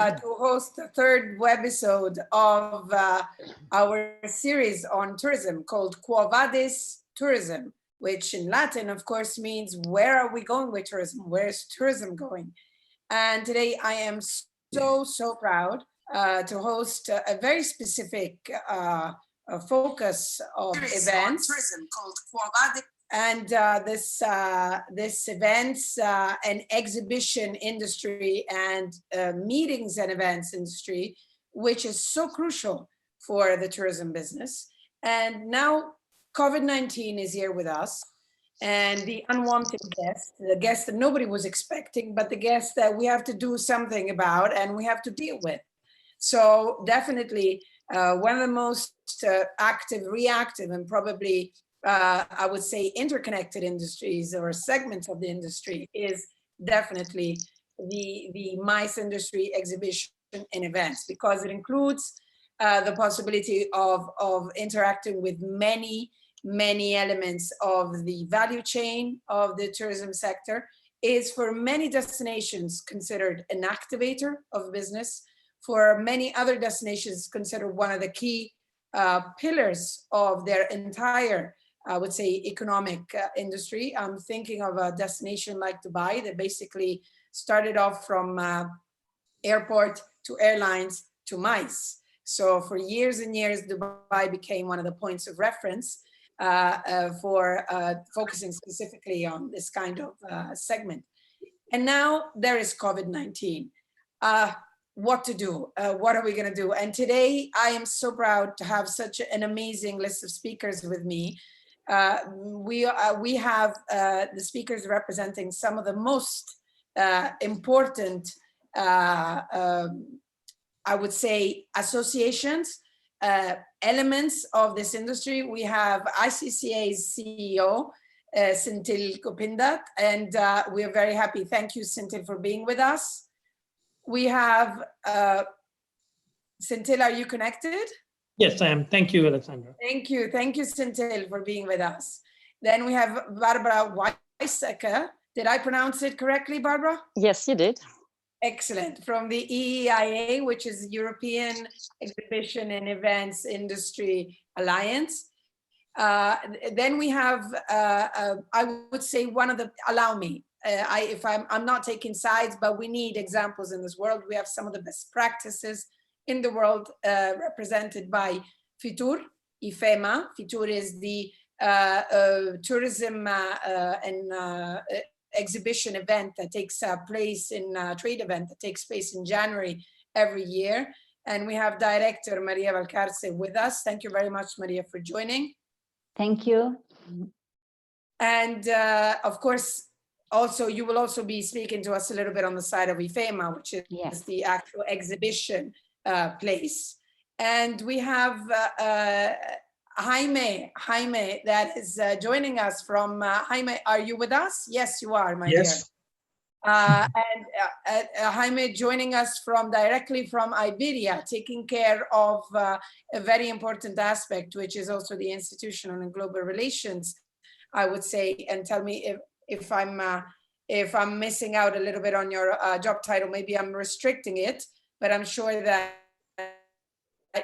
to host the third webisode of our series on tourism called Quo Vadis Tourism, which in Latin, of course, means where are we going with tourism? Where's tourism going? And today I am so proud to host a very specific focus of events. Tourism called Quo Vadis. And this events and exhibition industry and meetings and events industry, which is so crucial for the tourism business. And now COVID-19 is here with us, and the unwanted guest, the guest that nobody was expecting, but the guest that we have to do something about and we have to deal with. So definitely one of the most active, reactive, and probably I would say interconnected industries or segments of the industry is definitely the MICE industry, exhibition and events, because it includes the possibility of interacting with many elements of the value chain of the tourism sector, is for many destinations considered an activator of business. For many other destinations considered one of the key pillars of their entire, I would say, economic industry. I'm thinking of a destination like Dubai that basically started off from airport to airlines to MICE. So for years and years, Dubai became one of the points of reference for focusing specifically on this kind of segment. And now there is COVID-19. What to do? What are we going to do? And today I am so proud to have such an amazing list of speakers with me. We have the speakers representing some of the most important, I would say, associations, elements of this industry. We have ICCA's CEO, Senthil Gopindat, and we are very happy. Thank you, Senthil, for being with us. We have, Senthil, are you connected? Yes, I am. Thank you, Alexandra. Thank you, Senthil, for being with us. Then we have Barbara Weissecker. Did I pronounce it correctly, Barbara? Yes, you did. Excellent. From the EEIA, which is European Exhibition and Events Industry Alliance. Then we have, I would say, one of the, allow me, if I'm not taking sides, but we need examples in this world. We have some of the best practices in the world represented by FITUR, IFEMA. FITUR is the tourism and exhibition event that takes place in trade event that takes place in January every year. And we have Director Maria Valcarce with us. Thank you very much, Maria, for joining. Thank you. And of course, also, you will also be speaking to us a little bit on the side of IFEMA, which is the actual exhibition place. And we have Jaime that is joining us from, Jaime, are you with us? Yes, you are, my dear. And Jaime joining us directly from Iberia, taking care of a very important aspect, which is also the institutional and global relations, I would say. And tell me if I'm missing out a little bit on your job title, maybe I'm restricting it, but I'm sure that,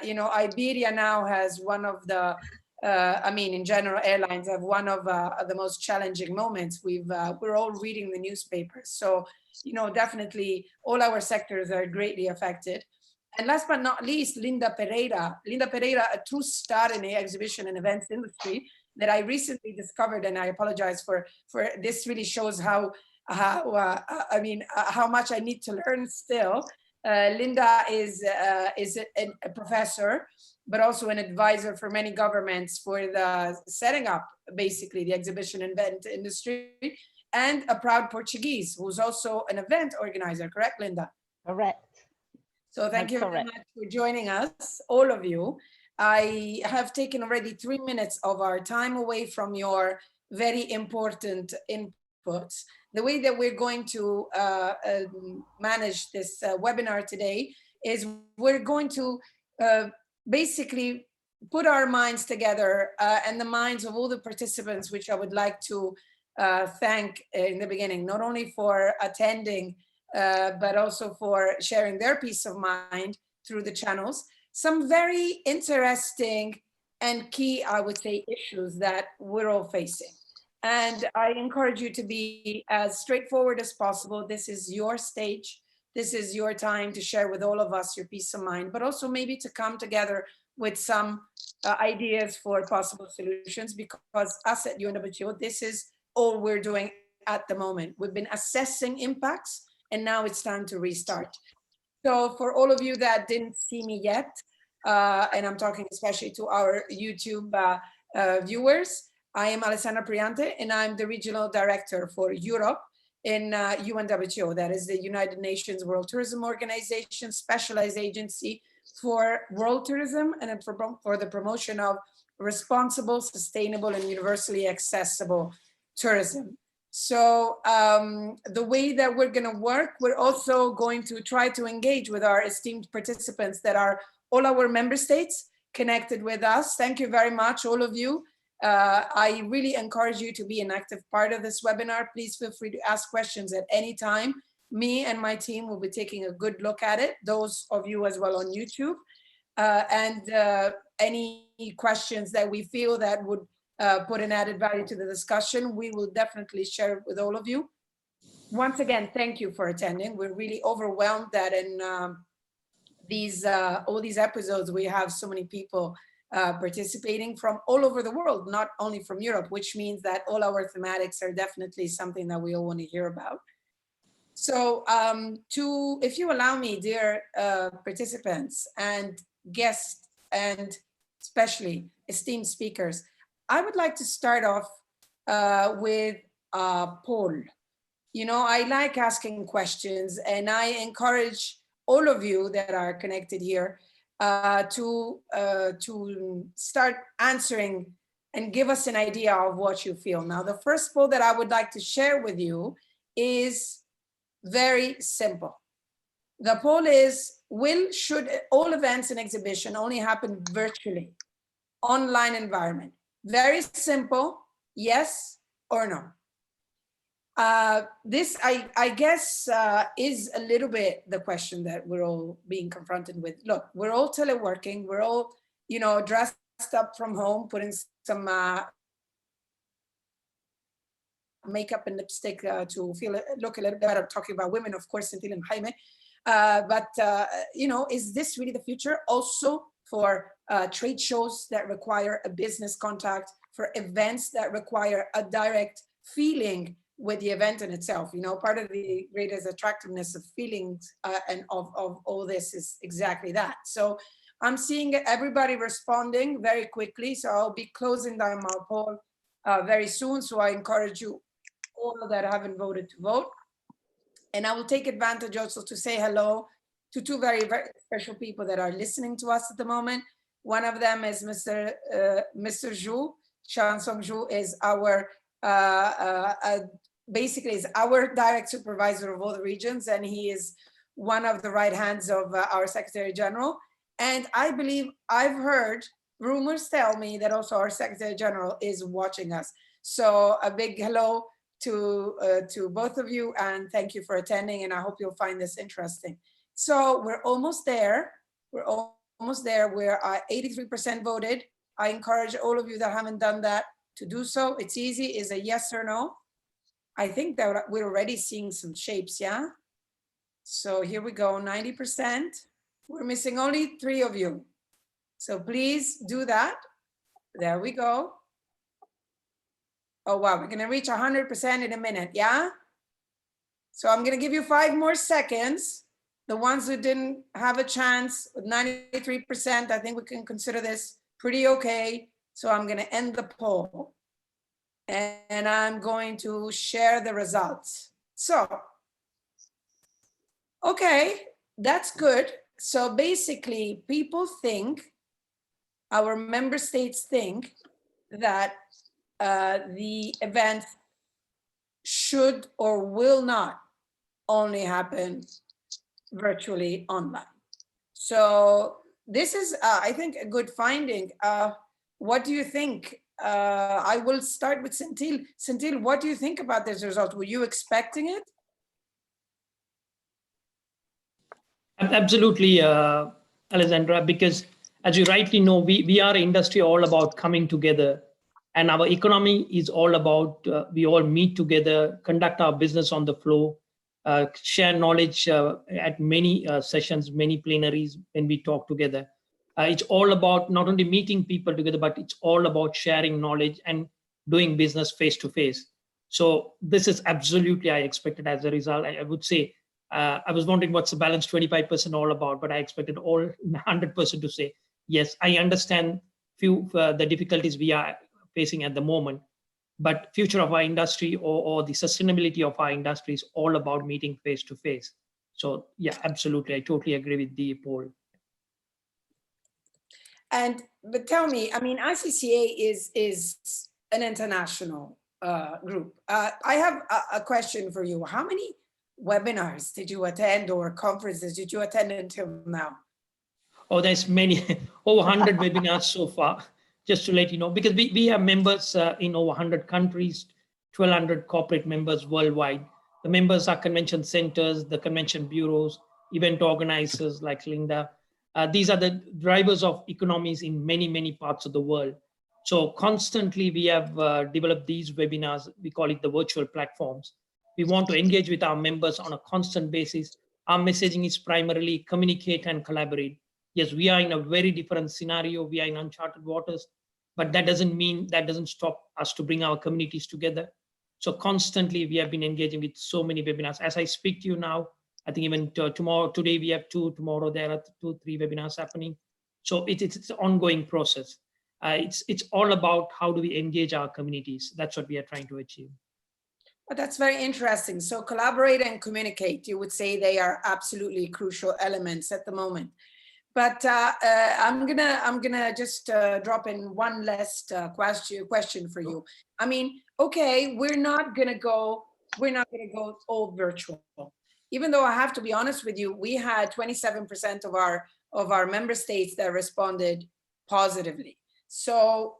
you know, Iberia now has one of the, I mean, in general, airlines have one of the most challenging moments. We're all reading the newspapers. So, you know, definitely all our sectors are greatly affected. And last but not least, Linda Pereira, a true star in the exhibition and events industry that I recently discovered, and I apologize for this. Really shows how much I need to learn still. Linda is a professor, but also an advisor for many governments for the setting up, basically, the exhibition and event industry, and a proud Portuguese who's also an event organizer. Correct, Linda? Correct. So thank you very much for joining us, all of you. I have taken already 3 minutes of our time away from your very important inputs. The way that we're going to manage this webinar today is we're going to basically put our minds together and the minds of all the participants, which I would like to thank in the beginning, not only for attending but also for sharing their peace of mind through the channels. Some very interesting and key, I would say, issues that we're all facing. And I encourage you to be as straightforward as possible. This is your stage. This is your time to share with all of us your peace of mind, but also maybe to come together with some ideas for possible solutions, because us at UNWTO, this is all we're doing at the moment. We've been assessing impacts, and now it's time to restart. So for all of you that didn't see me yet, and I'm talking especially to our YouTube viewers, I am Alessandra Priante, and I'm the Regional Director for Europe in UNWTO, that is the United Nations World Tourism Organization, specialized agency for world tourism and for the promotion of responsible, sustainable, and universally accessible tourism. So the way that we're going to work, we're also going to try to engage with our esteemed participants that are all our member states connected with us. Thank you very much, all of you. I really encourage you to be an active part of this webinar. Please feel free to ask questions at any time. Me and my team will be taking a good look at it, those of you as well on YouTube. And any questions that we feel that would put an added value to the discussion, we will definitely share it with all of you. Once again, thank you for attending. We're really overwhelmed that in all these episodes, we have so many people participating from all over the world, not only from Europe, which means that all our thematics are definitely something that we all want to hear about. So if you allow me, dear participants and guests, and especially esteemed speakers, I would like to start off with a poll. You know, I like asking questions, and I encourage all of you that are connected here to start answering and give us an idea of what you feel. Now, the first poll that I would like to share with you is very simple. The poll is, should all events and exhibition only happen virtually, online environment? Very simple, yes or no. This, I guess, is a little bit the question that we're all being confronted with. Look, we're all teleworking. We're all, you know, dressed up from home, putting some makeup and lipstick to look a little better. Talking about women, of course, Cynthia and Jaime. But you know, is this really the future? Also for trade shows that require a business contact, for events that require a direct feeling with the event in itself. You know, part of the greatest attractiveness of feelings and of all this is exactly that. So I'm seeing everybody responding very quickly. So I'll be closing down my poll very soon. So I encourage you all that haven't voted to vote. And I will take advantage also to say hello to two very, very special people that are listening to us at the moment. One of them is Mr. Zhu. Shansong Zhu is our, basically is our direct supervisor of all the regions, and he is one of the right hands of our Secretary General. And I believe I've heard rumors tell me that also our Secretary General is watching us. So a big hello to both of you, and thank you for attending, and I hope you'll find this interesting. So we're almost there. We're almost there. We're 83% voted. I encourage all of you that haven't done that to do so. It's easy. Is a yes or no. I think that we're already seeing some shapes, yeah? So here we go, 90%. We're missing only 3 of you. So please do that. There we go. Oh, wow, we're gonna reach 100% in a minute, yeah? So I'm gonna give you 5 more seconds. The ones who didn't have a chance, with 93%, I think we can consider this pretty okay. So I'm gonna end the poll. And I'm going to share the results. So, okay, that's good. So basically, people think, our member states think that the event should or will not only happen virtually online. So this is, I think, a good finding. What do you think? I will start with Senthil. Senthil, what do you think about this result? Were you expecting it? Absolutely, Alessandra, because as you rightly know, we are an industry all about coming together, and our economy is all about we all meet together, conduct our business on the floor, share knowledge at many sessions, many plenaries when we talk together. It's all about not only meeting people together, but it's all about sharing knowledge and doing business face to face. So this is absolutely I expected as a result. I would say I was wondering what's the balance 25% all about, but I expected all 100% to say, yes, I understand few the difficulties we are facing at the moment, but future of our industry or the sustainability of our industry is all about meeting face to face. So yeah, absolutely. I totally agree with the poll. But tell me, I mean, ICCA is an international group. I have a question for you. How many webinars did you attend or conferences did you attend until now? Oh, there's many, over 100 webinars so far, just to let you know, because we have members in over 100 countries, 1,200 corporate members worldwide. The members are convention centers, the convention bureaus, event organizers like Linda. These are the drivers of economies in many, many parts of the world. So constantly we have developed these webinars, we call it the virtual platforms. We want to engage with our members on a constant basis. Our messaging is primarily communicate and collaborate. Yes, we are in a very different scenario. We are in uncharted waters, but that doesn't stop us to bring our communities together. So constantly we have been engaging with so many webinars. As I speak to you now, I think even today we have two, tomorrow there are 2, 3 webinars happening. So it's an ongoing process. It's all about how do we engage our communities. That's what we are trying to achieve. Well, that's very interesting. So collaborate and communicate, you would say they are absolutely crucial elements at the moment. But I'm gonna just drop in one last question for you. I mean, okay, we're not gonna go all virtual. Even though I have to be honest with you, we had 27% of our member states that responded positively. So,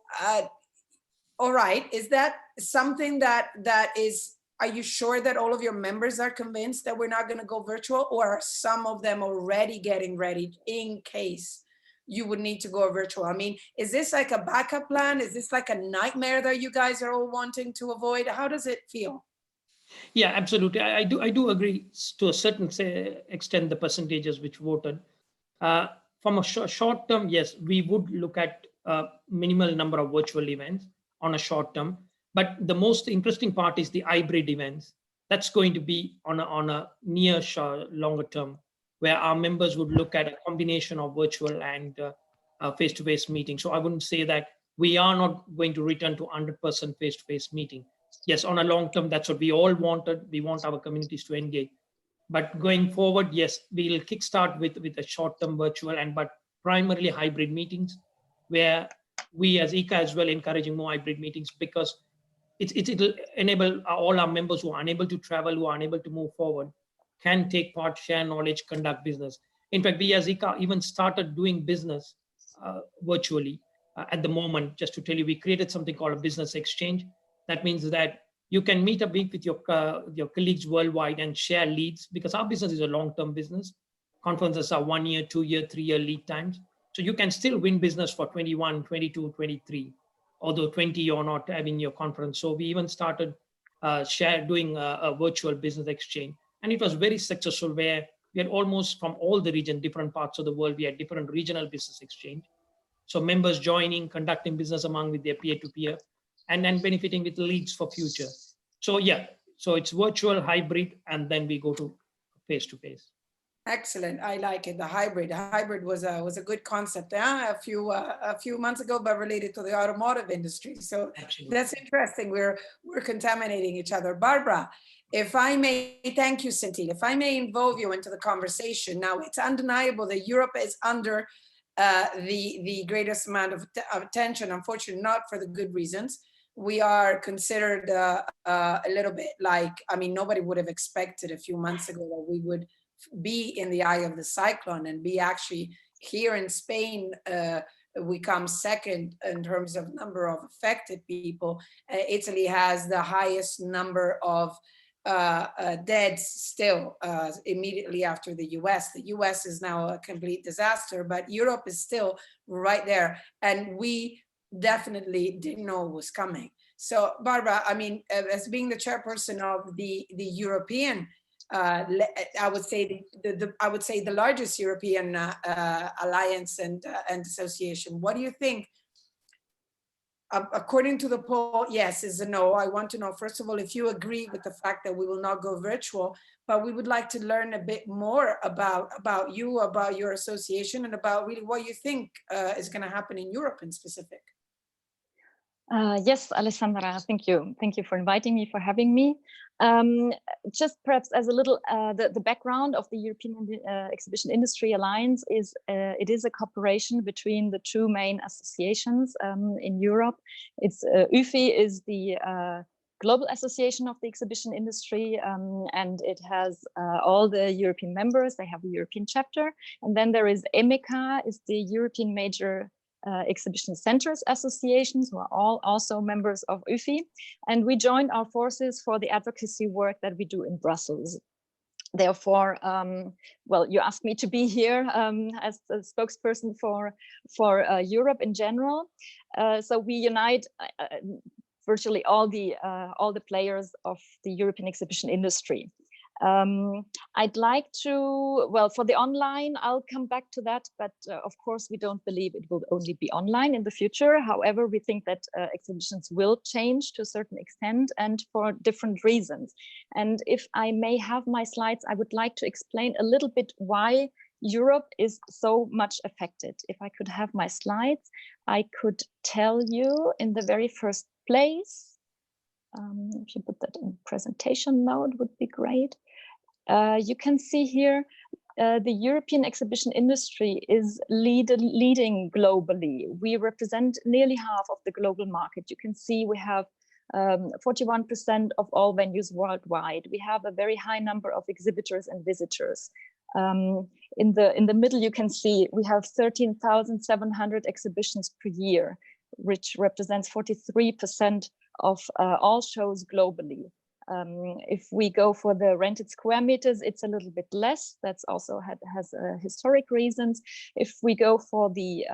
all right, is that something that is? Are you sure that all of your members are convinced that we're not going to go virtual, or are some of them already getting ready in case you would need to go virtual? I mean, is this like a backup plan? Is this like a nightmare that you guys are all wanting to avoid? How does it feel? Yeah, absolutely. I do agree to a certain extent the percentages which voted. From a short term, yes, we would look at a minimal number of virtual events on a short term. But the most interesting part is the hybrid events. That's going to be on a near longer term, where our members would look at a combination of virtual and face-to-face meeting. So I wouldn't say that we are not going to return to 100% face-to-face meeting. Yes, on a long term, that's what we all wanted. We want our communities to engage. But going forward, yes, we'll kickstart with a short-term virtual but primarily hybrid meetings, where we as ICA as well encouraging more hybrid meetings, because it'll enable all our members who are unable to travel, who are unable to move forward, can take part, share knowledge, conduct business. In fact, we as ICA even started doing business virtually at the moment. Just to tell you, we created something called a business exchange. That means that you can meet a week with your colleagues worldwide and share leads, because our business is a long-term business. Conferences are 1 year, 2 year, 3 year lead times. So you can still win business for 21, 22, 23, although 20 you're not having your conference. So we even started doing a virtual business exchange. And it was very successful, where we had almost from all the region, different parts of the world, we had different regional business exchange. So members joining, conducting business among with their peer-to-peer, and then benefiting with leads for future. So yeah, so it's virtual, hybrid, and then we go to face-to-face. Excellent. I like it. The hybrid. Hybrid was a good concept a few months ago, but related to the automotive industry. So Absolutely. That's interesting. We're contaminating each other. Barbara, if I may, thank you, Cynthia. If I may involve you into the conversation. Now, it's undeniable that Europe is under the greatest amount of attention. Unfortunately, not for the good reasons. We are considered a little bit like, I mean, nobody would have expected a few months ago that we would be in the eye of the cyclone and be actually here in Spain. We come second in terms of number of affected people. Italy has the highest number of dead still immediately after the US. The US is now a complete disaster, but Europe is still right there. And we definitely didn't know it was coming. So Barbara, I mean, as being the chairperson of the European, I would say the largest European alliance and association, what do you think? According to the poll, yes is a no. I want to know, first of all, if you agree with the fact that we will not go virtual, but we would like to learn a bit more about you, about your association, and about really what you think is going to happen in Europe in specific. Yes, Alessandra, thank you. Thank you for inviting me, for having me. Just perhaps as a little, the background of the European Exhibition Industry Alliance is, it is a cooperation between the two main associations in Europe. It's UFI is the Global Association of the Exhibition Industry, and it has all the European members. They have a European chapter. And then there is EMECA, is the European Major Exhibition Centers Associations, who are all also members of UFI, and we joined our forces for the advocacy work that we do in Brussels. Therefore, well, you asked me to be here as the spokesperson for Europe in general. So we unite virtually all the players of the European exhibition industry. I'd like to, well, for the online, I'll come back to that, but of course, we don't believe it will only be online in the future. However, we think that exhibitions will change to a certain extent and for different reasons. And if I may have my slides, I would like to explain a little bit why Europe is so much affected. If I could have my slides, I could tell you in the very first place. If you put that in presentation mode would be great. You can see here the European exhibition industry is leading globally. We represent nearly half of the global market. You can see we have 41% of all venues worldwide. We have a very high number of exhibitors and visitors. In the middle, you can see we have 13,700 exhibitions per year, which represents 43% of all shows globally. If we go for the rented square meters, it's a little bit less. That's also has historic reasons. If we go for the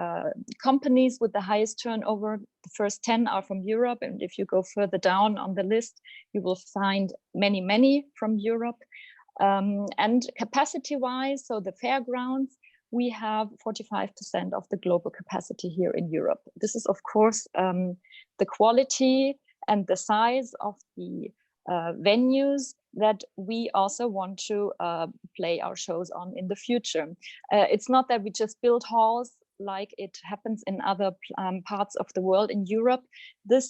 companies with the highest turnover, the first 10 are from Europe. And if you go further down on the list, you will find many from Europe. And capacity-wise, so the fairgrounds, we have 45% of the global capacity here in Europe. This is, of course, the quality and the size of the venues that we also want to play our shows on in the future. It's not that we just build halls like it happens in other parts of the world in Europe.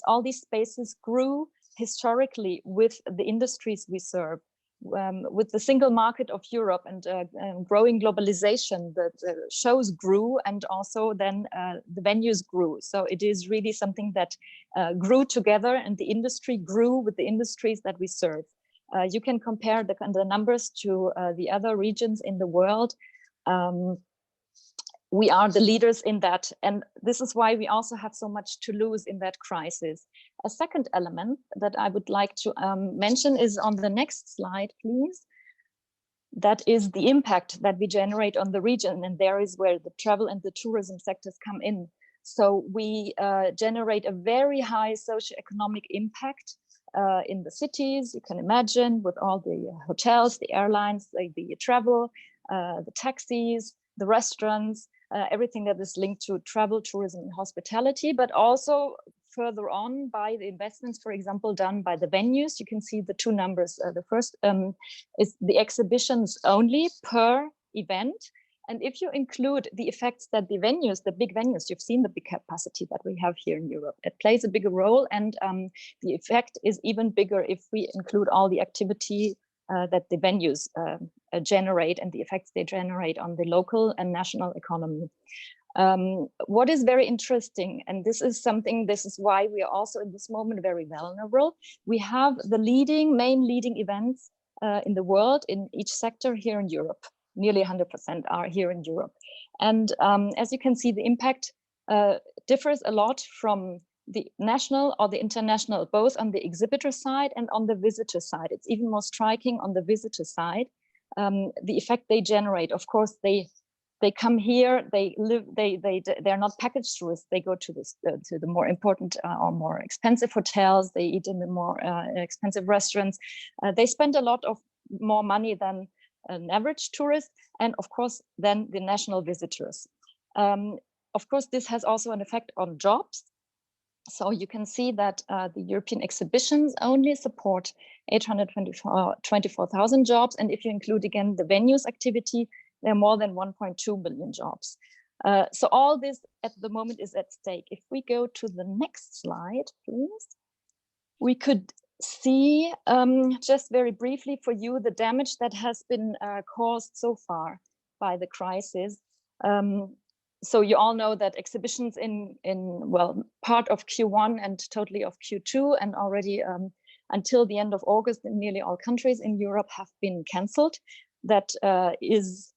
All these spaces grew historically with the industries we serve. With the single market of Europe and growing globalization, the shows grew, and also then the venues grew. So it is really something that grew together, and the industry grew with the industries that we serve. You can compare the numbers to the other regions in the world. We are the leaders in that. And this is why we also have so much to lose in that crisis. A second element that I would like to mention is on the next slide, please. That is the impact that we generate on the region. And there is where the travel and the tourism sectors come in. So we generate a very high socioeconomic impact in the cities. You can imagine, with all the hotels, the airlines, the travel, the taxis, the restaurants, everything that is linked to travel, tourism, and hospitality, but also further on by the investments, for example, done by the venues. You can see the two numbers. The first is the exhibitions only per event. And if you include the effects that the venues, the big venues, you've seen the big capacity that we have here in Europe, it plays a bigger role. And the effect is even bigger if we include all the activity that the venues generate and the effects they generate on the local and national economy. What is very interesting, and this is why we are also in this moment very vulnerable. We have the main leading events in the world in each sector here in Europe. Nearly 100% are here in Europe. And as you can see, the impact differs a lot from the national or the international, both on the exhibitor side and on the visitor side. It's even more striking on the visitor side, the effect they generate. Of course, they come here, they live, they're not package tourists. They go to the more important or more expensive hotels. They eat in the more expensive restaurants. They spend a lot of more money than an average tourist, and of course, then the national visitors. Of course, this has also an effect on jobs. So you can see that the European exhibitions only support 824,000 jobs. And if you include again the venues activity, there are more than 1.2 million jobs. So all this at the moment is at stake. If we go to the next slide, please, we could see just very briefly for you the damage that has been caused so far by the crisis. So you all know that exhibitions in well, part of Q1 and totally of Q2 and already until the end of August in nearly all countries in Europe have been cancelled. That is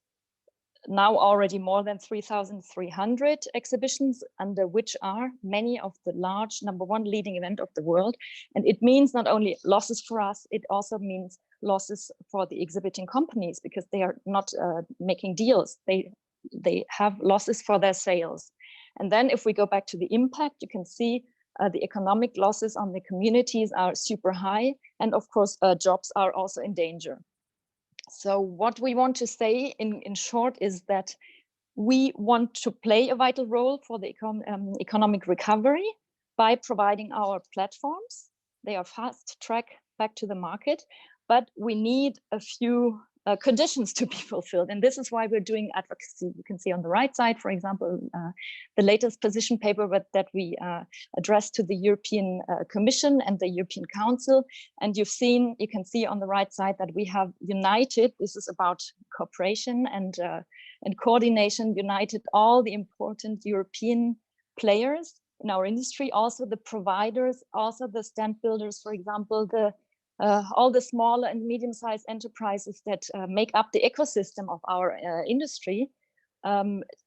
now already more than 3,300 exhibitions, under which are many of the large #1 leading event of the world. And it means not only losses for us, it also means losses for the exhibiting companies, because they are not making deals. They have losses for their sales. And then if we go back to the impact, you can see the economic losses on the communities are super high. And of course, jobs are also in danger. So what we want to say in short is that we want to play a vital role for the economic recovery by providing our platforms. They are fast track back to the market, but we need a few conditions to be fulfilled. And this is why we're doing advocacy. You can see on the right side, for example, the latest position paper that we addressed to the European Commission and the European Council. And you can see on the right side that we have united, this is about cooperation and coordination, united all the important European players in our industry, also the providers, also the stand builders, for example, all the smaller and medium-sized enterprises that make up the ecosystem of our industry,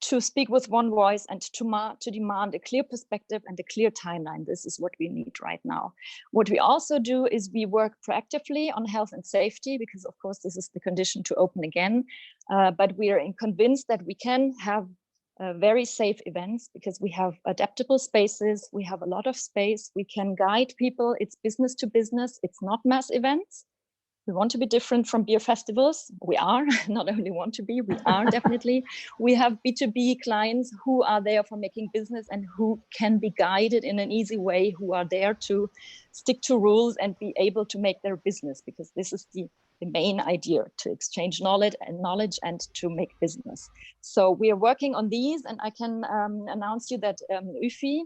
to speak with one voice and to demand a clear perspective and a clear timeline. This is what we need right now. What we also do is we work proactively on health and safety, because of course this is the condition to open again. But we are convinced that we can have very safe events because we have adaptable spaces, we have a lot of space, we can guide people, it's business to business, it's not mass events. We want to be different from beer festivals. We are, not only want to be, we are definitely. We have B2B clients who are there for making business and who can be guided in an easy way, who are there to stick to rules and be able to make their business, because this is the main idea, to exchange knowledge and to make business. So we are working on these, and I can announce you that UFI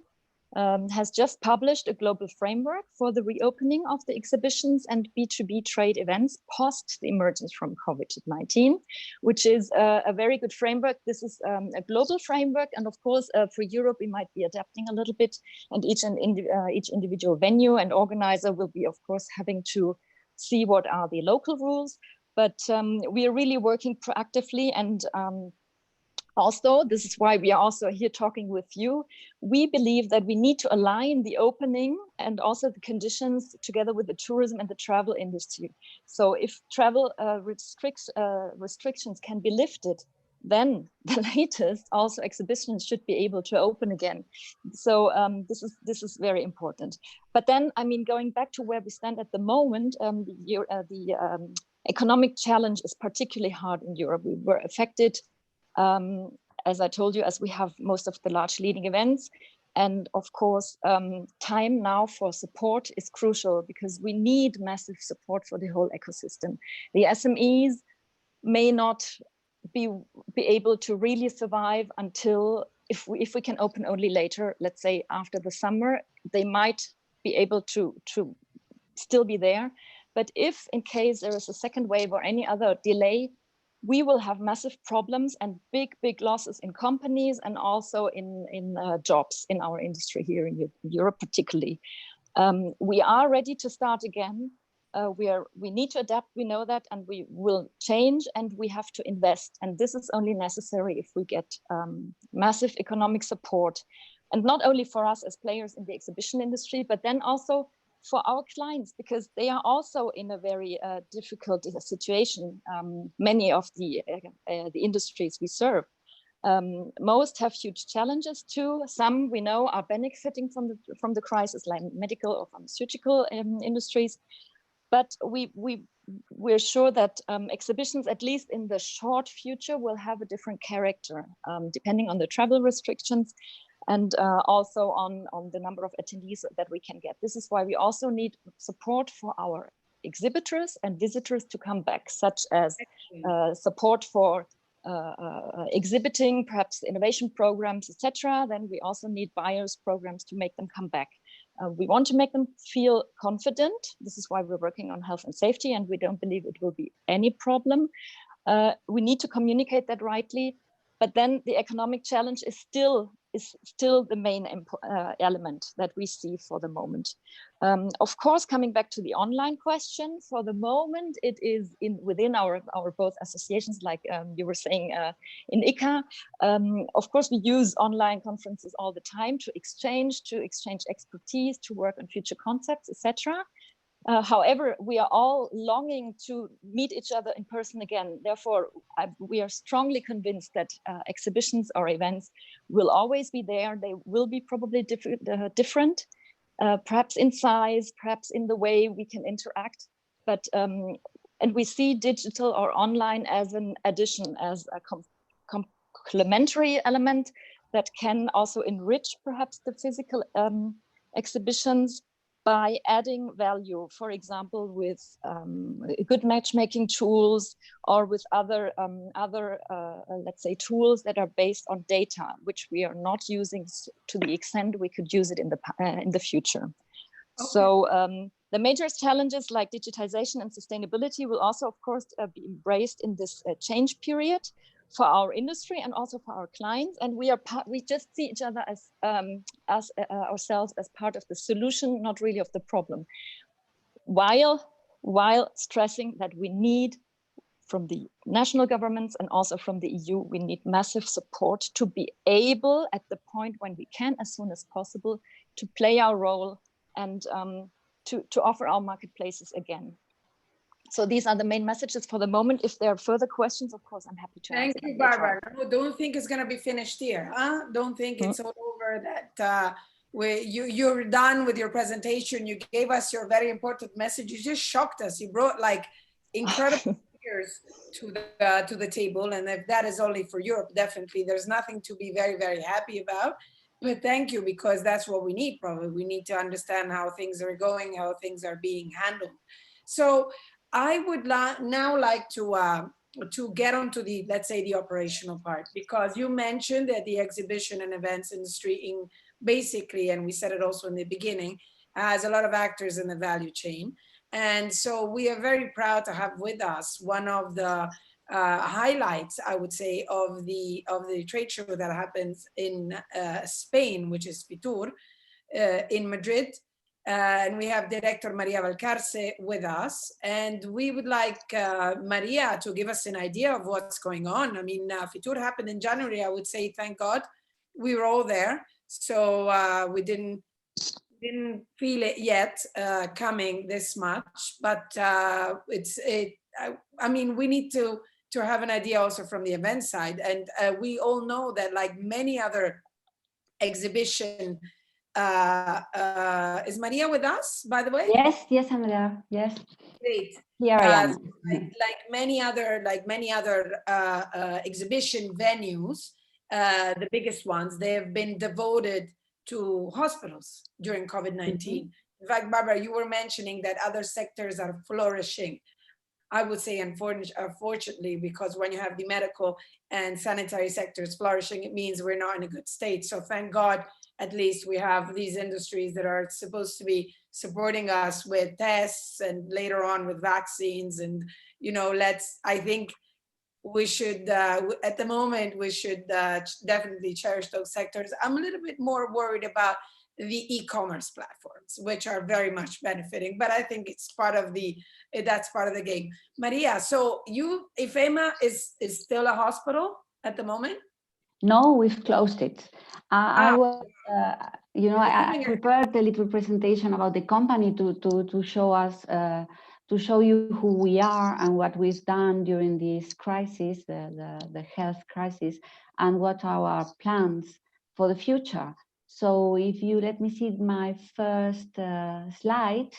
has just published a global framework for the reopening of the exhibitions and B2B trade events post the emergence from COVID-19, which is a very good framework. This is a global framework, and of course for Europe we might be adapting a little bit, and each individual venue and organizer will be of course having to see what are the local rules, but we are really working proactively. And also, this is why we are also here talking with you. We believe that we need to align the opening and also the conditions together with the tourism and the travel industry. So if travel restrictions can be lifted, then the latest also exhibitions should be able to open again. So this is very important. But then, I mean, going back to where we stand at the moment, the economic challenge is particularly hard in Europe. We were affected, as I told you, as we have most of the large leading events. And of course, time now for support is crucial, because we need massive support for the whole ecosystem. The SMEs may not be able to really survive until, if we can open only later, let's say after the summer, they might be able to still be there. But if in case there is a second wave or any other delay, we will have massive problems and big losses in companies and also in jobs in our industry here in Europe particularly. We are ready to start again. We need to adapt, we know that, and we will change, and we have to invest. And this is only necessary if we get massive economic support and not only for us as players in the exhibition industry, but then also for our clients, because they are also in a very difficult situation. Many of the industries we serve, most have huge challenges too. Some we know are benefiting from the crisis, like medical or pharmaceutical industries. But we're sure that exhibitions, at least in the short future, will have a different character, depending on the travel restrictions and also on the number of attendees that we can get. This is why we also need support for our exhibitors and visitors to come back, such as support for exhibiting, perhaps innovation programs, etc. Then we also need buyers programs to make them come back. We want to make them feel confident. This is why we're working on health and safety, and we don't believe it will be any problem. We need to communicate that rightly, but then the economic challenge is still the main element that we see for the moment. Of course, coming back to the online question, for the moment, it is within our both associations, like you were saying in ICA. Of course, we use online conferences all the time to exchange expertise, to work on future concepts, etc. However, we are all longing to meet each other in person again. Therefore, we are strongly convinced that exhibitions or events will always be there. They will be probably different, perhaps in size, perhaps in the way we can interact. But and we see digital or online as an addition, as a complementary element that can also enrich perhaps the physical exhibitions by adding value, for example, with good matchmaking tools or with other let's say, tools that are based on data, which we are not using to the extent we could use it in the future. Okay. So the major challenges like digitization and sustainability will also, of course, be embraced in this change period for our industry and also for our clients. And we just see each other as ourselves as part of the solution, not really of the problem, while stressing that we need, from the national governments and also from the EU, we need massive support to be able, at the point when we can, as soon as possible, to play our role and to offer our marketplaces again. So these are the main messages for the moment. If there are further questions, of course, I'm happy to answer. Thank you, Barbara. No, don't think it's going to be finished here. Huh? Don't think it's all over, that you're done with your presentation. You gave us your very important message. You just shocked us. You brought like incredible figures to the table. And if that is only for Europe, definitely there's nothing to be very, very happy about. But thank you, because that's what we need probably. We need to understand how things are going, how things are being handled. So I would now like to get onto the, let's say, the operational part, because you mentioned that the exhibition and events industry basically, and we said it also in the beginning, has a lot of actors in the value chain. And so we are very proud to have with us one of the highlights, I would say, of the trade show that happens in Spain, which is Fitur, in Madrid. And we have Director Maria Valcarce with us. And we would like Maria to give us an idea of what's going on. I mean, Fitur happened in January, I would say, thank God. We were all there. So we didn't feel it yet coming this much. But I mean, we need to have an idea also from the event side. And we all know that, like many other exhibition, is Maria with us, by the way? Yes, I'm there. Yes. Great. Here I am. Like many other exhibition venues, the biggest ones, they have been devoted to hospitals during COVID-19. In fact, Barbara, you were mentioning that other sectors are flourishing. I would say, unfortunately, because when you have the medical and sanitary sectors flourishing, it means we're not in a good state. So thank God, at least we have these industries that are supposed to be supporting us with tests and later on with vaccines. And, you know, I think we should, at the moment, we should definitely cherish those sectors. I'm a little bit more worried about the e-commerce platforms, which are very much benefiting, but I think it's that's part of the game. Maria, so IFEMA is still a hospital at the moment? No, we've closed it. I was, I Doing it. prepared a little presentation about the company to show us, to show you who we are and what we've done during this crisis, the health crisis, and what are our plans for the future. So if you let me see my first slide,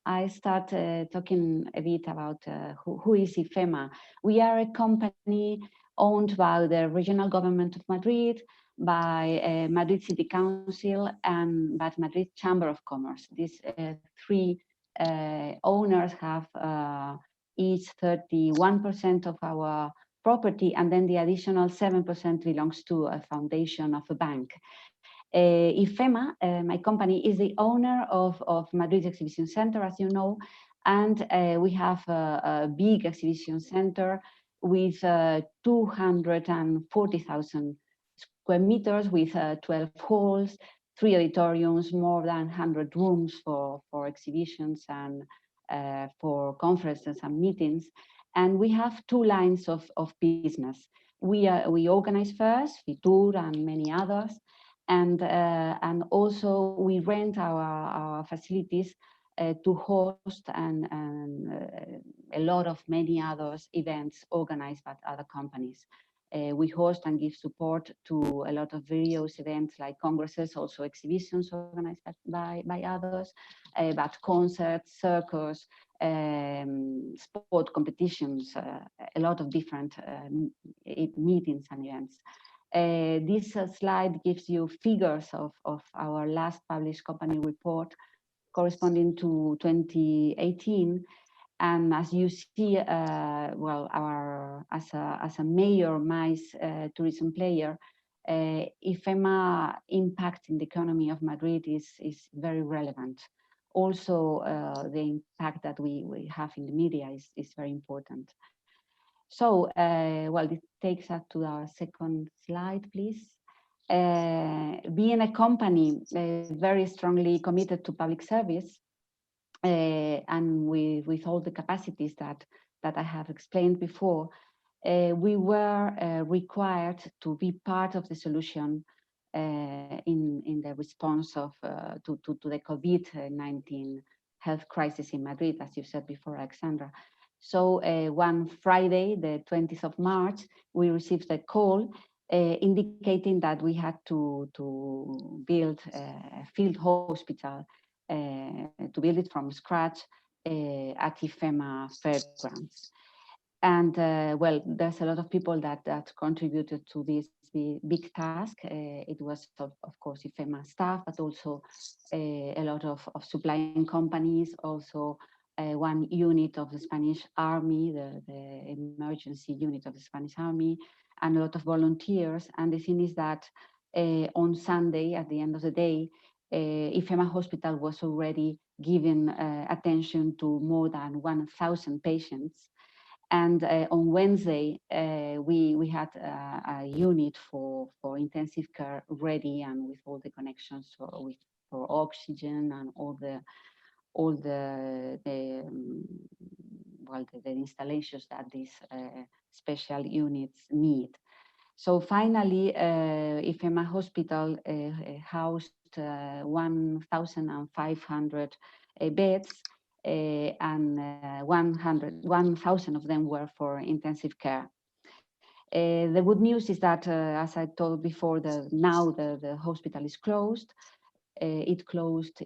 I start talking a bit about who is IFEMA. We are a company owned by the regional government of Madrid, by Madrid City Council, and by Madrid Chamber of Commerce. These three owners have each 31% of our property, and then the additional 7% belongs to a foundation of a bank. IFEMA, my company, is the owner of Madrid Exhibition Center, as you know, and we have a big exhibition center with 240,000 square meters, with 12 halls, 3 auditoriums, more than 100 rooms for exhibitions and for conferences and meetings. And we have 2 lines of business. We organize first, Fitur and many others, and also we rent our facilities to host and a lot of many others events organized by other companies. We host and give support to a lot of various events like congresses, also exhibitions organized by others, but concerts, circus, sport competitions, a lot of different meetings and events. This slide gives you figures of our last published company report corresponding to 2018. And as you see, well, as a major MICE tourism player, IFEMA impact in the economy of Madrid is very relevant. Also, the impact that we have in the media is very important. So, well, this takes us to our second slide, please. Being a company very strongly committed to public service, and with all the capacities that I have explained before, we were required to be part of the solution in the response to the COVID-19 health crisis in Madrid, as you said before, Alexandra. So one Friday, the 20th of March, we received a call indicating that we had to build a field hospital, to build it from scratch at IFEMA fairgrounds. And well, there's a lot of people that contributed to this big task. It was, of course, IFEMA staff, but also a lot of supplying companies, also one unit of the Spanish Army, the emergency unit of the Spanish Army, and a lot of volunteers. And the thing is that on Sunday, at the end of the day, IFEMA Hospital was already giving attention to more than 1,000 patients. And on Wednesday, we had a unit for intensive care ready, and with all the connections for oxygen and all the installations that these special units need. So finally, IFEMA Hospital housed 1,500 beds, and 1,000 of them were for intensive care. The good news is that, as I told before, now the hospital is closed. It closed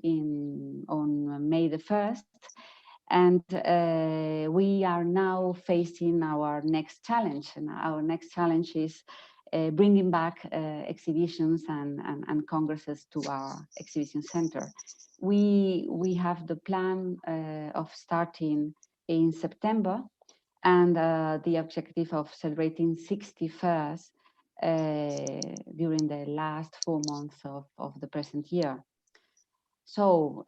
on May the 1st. And we are now facing our next challenge. And our next challenge is bringing back exhibitions and congresses to our exhibition center. We have the plan of starting in September, and the objective of celebrating 60 fairs during the last 4 months of the present year. So,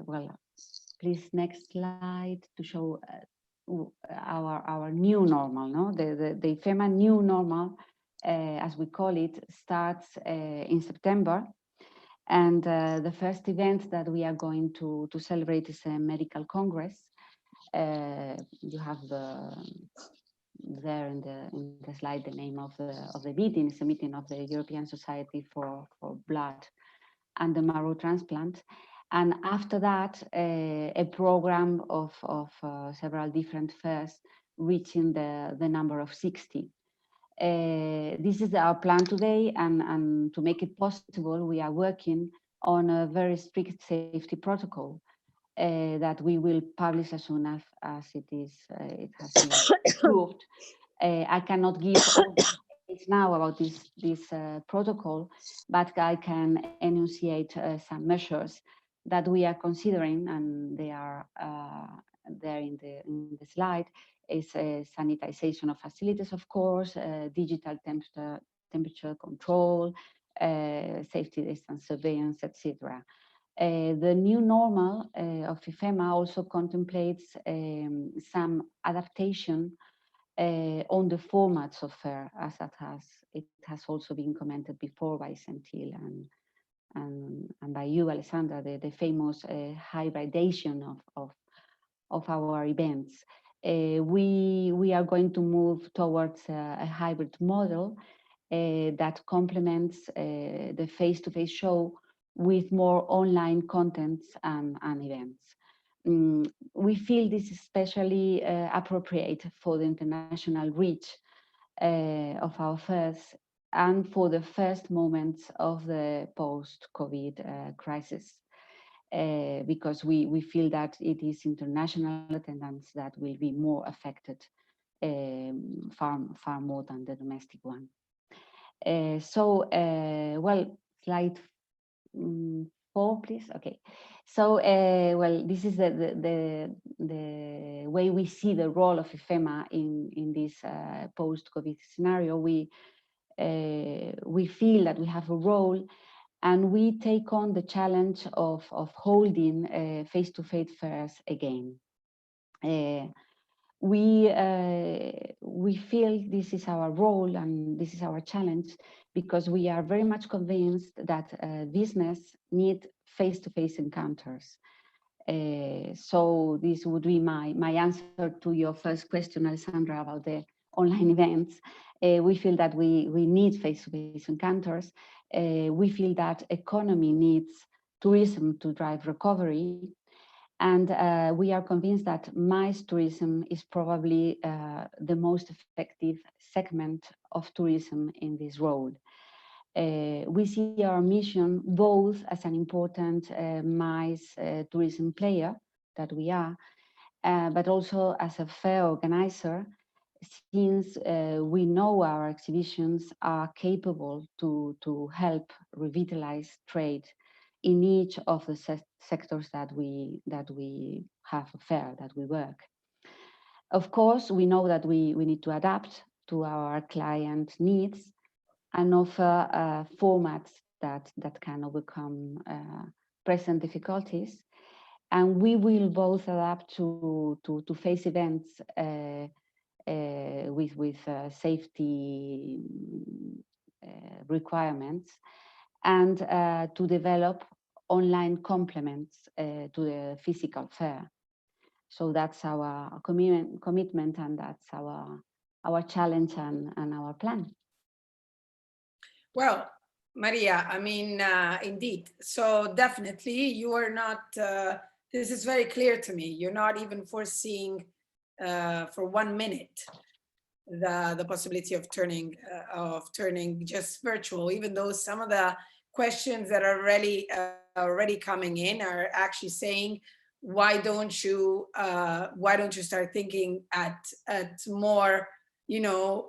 well, please, next slide to show our new normal. No, the IFEMA new normal, as we call it, starts in September, and the first event that we are going to celebrate is a medical congress. You have there in the slide, the name of the meeting is a meeting of the European Society for Blood and the Marrow Transplant. And after that, a program of several different fairs reaching the number of 60. This is our plan today, and to make it possible, we are working on a very strict safety protocol that we will publish as soon as it has been approved. I cannot give all details now about this protocol, but I can enunciate some measures that we are considering, and they are there in the slide. Is sanitization of facilities, of course, digital temperature control, safety distance surveillance, etc. The new normal of IFEMA also contemplates some adaptation on the formats of fair, as it has also been commented before by Sentil and by you, Alessandra, the famous hybridation of our events. We are going to move towards a hybrid model that complements the face-to-face show with more online contents and events. We feel this is especially appropriate for the international reach of our fairs and for the first moments of the post-COVID crisis. Because we feel that it is international attendance that will be more affected far more than the domestic one. Well, slide 4, please. Okay. So, well, this is the way we see the role of IFEMA in this post-COVID scenario. We feel that we have a role, and we take on the challenge of holding face-to-face fairs again. We feel this is our role and this is our challenge because we are very much convinced that business needs face-to-face encounters. So this would be my answer to your first question, Alessandra, about the online events. We feel that we need face-to-face encounters. We feel that economy needs tourism to drive recovery. And we are convinced that MICE tourism is probably the most effective segment of tourism in this role. We see our mission both as an important MICE tourism player that we are, but also as a fair organizer, since we know our exhibitions are capable to help revitalize trade in each of the sectors that we have a fair, that we work. Of course, we know that we need to adapt to our client needs and offer formats that can overcome present difficulties. And we will both adapt to face events with safety requirements, and to develop online complements to the physical fair. So that's our commitment, and that's our challenge and our plan. Well, Maria, I mean, indeed. So definitely you are not, this is very clear to me. You're not even foreseeing for 1 minute the possibility of turning just virtual, even though some of the questions that are already coming in are actually saying, why don't you start thinking at more, you know,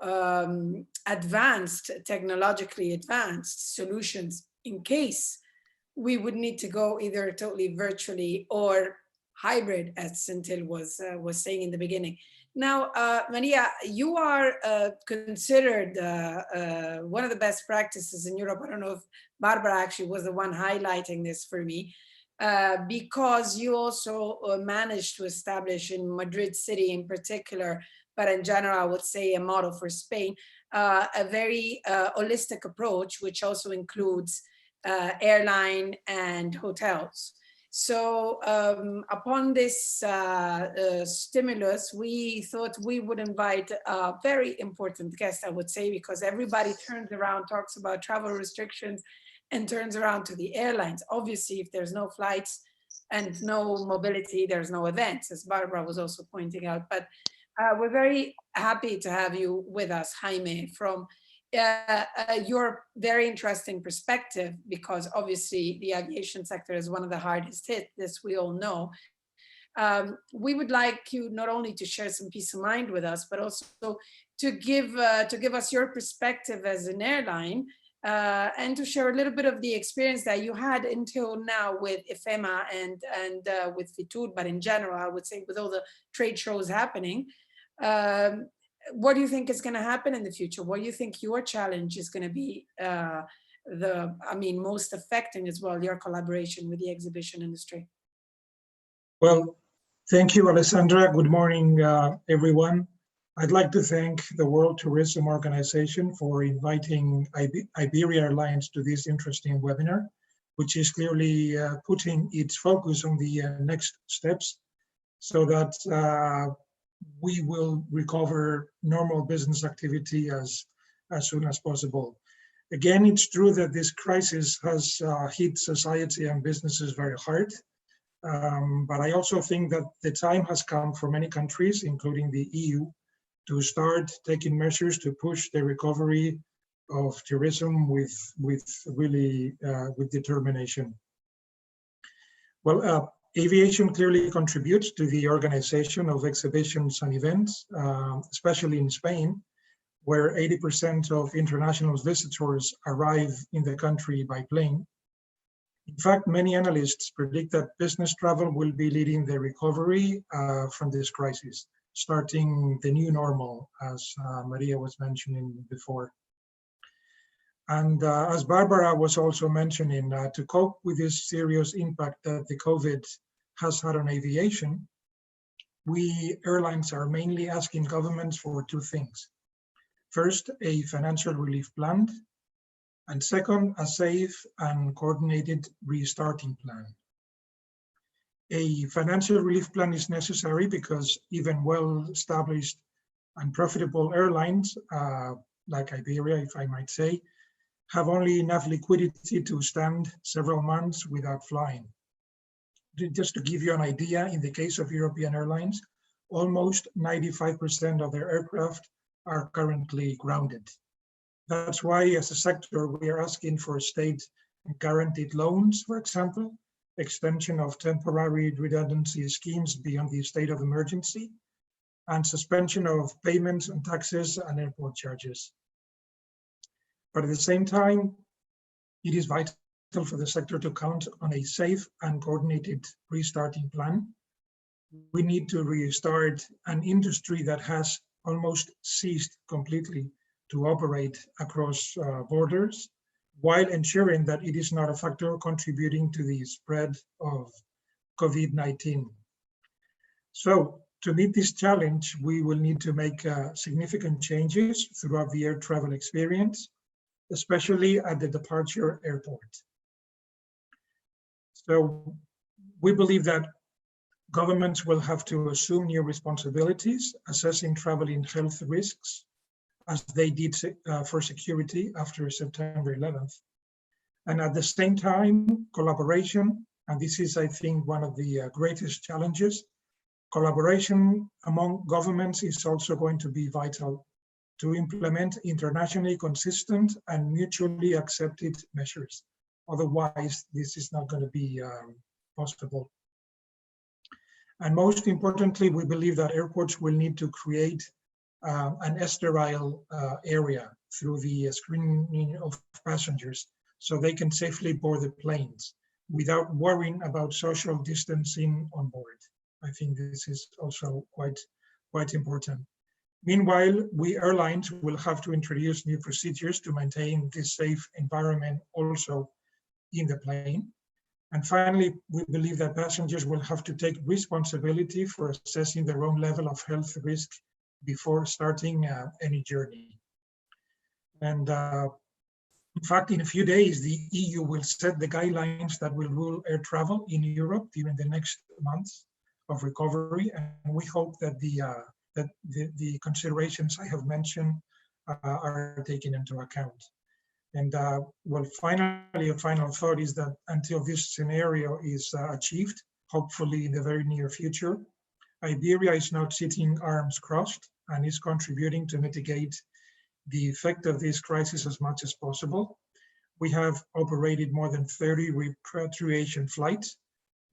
technologically advanced solutions in case we would need to go either totally virtually or hybrid, as Sentil was saying in the beginning. Now, Maria, you are considered one of the best practices in Europe. I don't know if Barbara actually was the one highlighting this for me, because you also managed to establish in Madrid city in particular, but in general, I would say a model for Spain, a very holistic approach, which also includes airline and hotels. So upon this stimulus, we thought we would invite a very important guest, I would say, because everybody turns around, talks about travel restrictions and turns around to the airlines. Obviously, if there's no flights and no mobility, there's no events, as Barbara was also pointing out. But we're very happy to have you with us, Jaime, from your very interesting perspective, because obviously the aviation sector is one of the hardest hit, this we all know. We would like you not only to share some peace of mind with us, but also to give us your perspective as an airline, and to share a little bit of the experience that you had until now with IFEMA and with Fitur, but in general, I would say with all the trade shows happening. What do you think is going to happen in the future? What do you think your challenge is going to be most affecting as well, your collaboration with the exhibition industry? Well, thank you, Alessandra. Good morning, everyone. I'd like to thank the World Tourism Organization for inviting Iberia Airlines to this interesting webinar, which is clearly putting its focus on the next steps so that we will recover normal business activity as soon as possible. Again, it's true that this crisis has hit society and businesses very hard. But I also think that the time has come for many countries, including the EU, to start taking measures to push the recovery of tourism with determination. Well, aviation clearly contributes to the organization of exhibitions and events, especially in Spain, where 80% of international visitors arrive in the country by plane. In fact, many analysts predict that business travel will be leading the recovery from this crisis, starting the new normal, as Maria was mentioning before. And as Barbara was also mentioning, to cope with this serious impact that the COVID has had on aviation, we airlines are mainly asking governments for two things. First, a financial relief plan, and second, a safe and coordinated restarting plan. A financial relief plan is necessary because even well-established and profitable airlines, like Iberia, if I might say, have only enough liquidity to stand several months without flying. Just to give you an idea, in the case of European airlines, almost 95% of their aircraft are currently grounded. That's why, as a sector, we are asking for state guaranteed loans, for example, extension of temporary redundancy schemes beyond the state of emergency, and suspension of payments and taxes and airport charges. But at the same time, it is vital for the sector to count on a safe and coordinated restarting plan. We need to restart an industry that has almost ceased completely to operate across borders, while ensuring that it is not a factor contributing to the spread of Covid-19. So to meet this challenge, we will need to make significant changes throughout the air travel experience, especially at the departure airport. So we believe that governments will have to assume new responsibilities, assessing traveling health risks, as they did for security after September 11th. And at the same time, collaboration, and this is, I think, one of the greatest challenges, collaboration among governments is also going to be vital to implement internationally consistent and mutually accepted measures. Otherwise, this is not going to be possible. And most importantly, we believe that airports will need to create an sterile area through the screening of passengers so they can safely board the planes without worrying about social distancing on board. I think this is also quite important. Meanwhile, we airlines will have to introduce new procedures to maintain this safe environment also in the plane. And finally, we believe that passengers will have to take responsibility for assessing their own level of health risk before starting any journey. And In fact, in a few days, the EU will set the guidelines that will rule air travel in Europe during the next months of recovery. And we hope that the considerations I have mentioned are taken into account. And well, finally, a final thought is that until this scenario is achieved, hopefully in the very near future, Iberia is not sitting arms crossed and is contributing to mitigate the effect of this crisis as much as possible. We have operated more than 30 repatriation flights,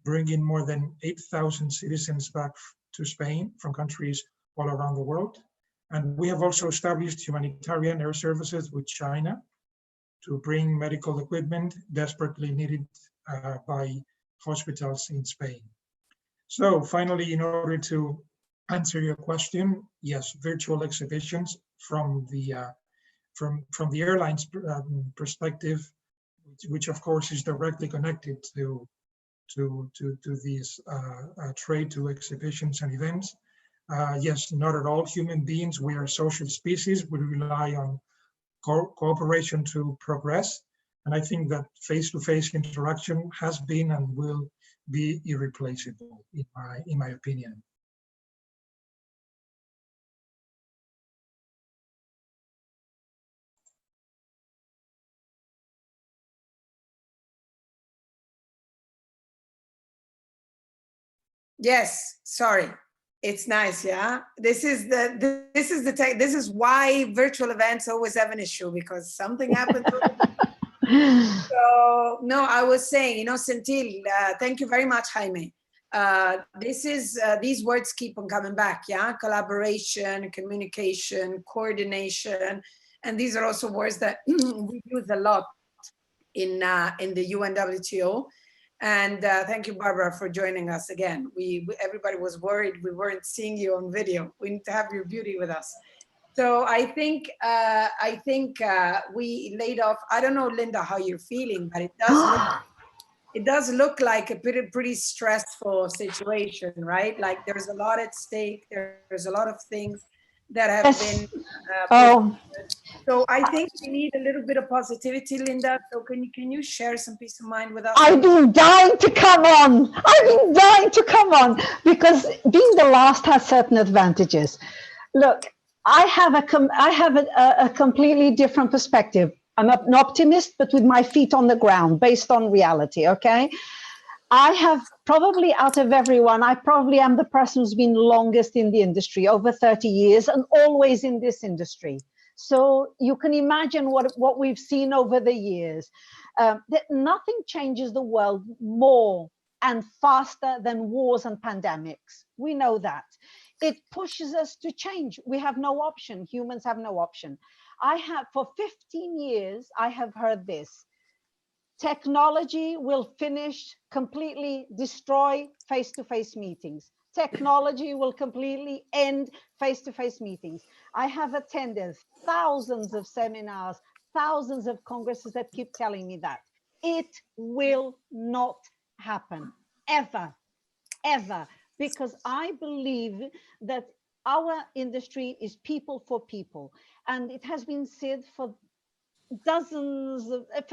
bringing more than 8,000 citizens back to Spain from countries all around the world. And we have also established humanitarian air services with China to bring medical equipment desperately needed by hospitals in Spain. So finally, in order to answer your question, yes, virtual exhibitions from the airline's perspective, which of course is directly connected to these trade to exhibitions and events. Yes, not at all. Human beings, we are a social species. We rely on cooperation to progress. And I think that face-to-face interaction has been and will be irreplaceable, in my opinion. Yes, sorry. It's nice, yeah. This is why virtual events always have an issue, because something happens. So no, I was saying, Sentil, thank you very much, Jaime. These words keep on coming back, yeah. Collaboration, communication, coordination, and these are also words that we use a lot in the UNWTO. And thank you, Barbara, for joining us again. Everybody was worried we weren't seeing you on video. We need to have your beauty with us. So I think we laid off. I don't know, Linda, how you're feeling, but it does look like a pretty stressful situation, right? Like there's a lot at stake. There's a lot of things that have been. So I think we need a little bit of positivity, Linda. So can you share some peace of mind with us? I've been dying to come on. I've been dying to come on, because being the last has certain advantages. Look, I have a completely different perspective. I'm an optimist, but with my feet on the ground, based on reality, okay? I have probably, out of everyone, I probably am the person who's been longest in the industry, over 30 years, and always in this industry. So you can imagine what we've seen over the years. That nothing changes the world more and faster than wars and pandemics. We know that. It pushes us to change. We have no option. Humans have no option. For 15 years, I have heard this. Technology will completely destroy face-to-face meetings. Technology will completely end face-to-face meetings. I have attended thousands of seminars, thousands of congresses that keep telling me that. It will not happen, ever, ever, because I believe that our industry is people for people. And it has been said for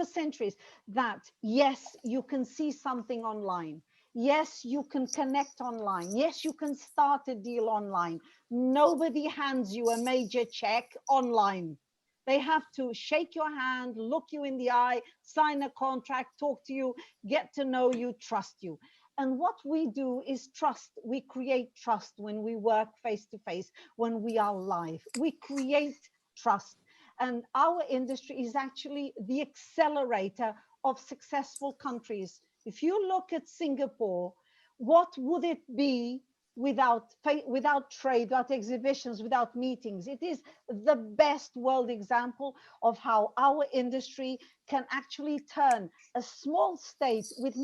centuries that, yes, you can see something online. Yes, you can connect online. Yes, you can start a deal online. Nobody hands you a major check online. They have to shake your hand, look you in the eye, sign a contract, talk to you, get to know you, trust you. And what we do is trust. We create trust when we work face to face, when we are live. We create trust. And our industry is actually the accelerator of successful countries. If you look at Singapore, what would it be without trade, without exhibitions, without meetings? It is the best world example of how our industry can actually turn a small state with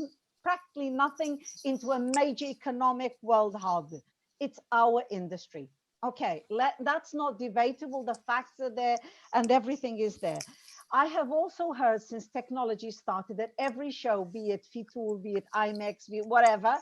practically nothing into a major economic world hub. It's our industry. Okay, that's not debatable. The facts are there and everything is there. I have also heard since technology started that every show, be it Fitur, be it IMEX, be it whatever,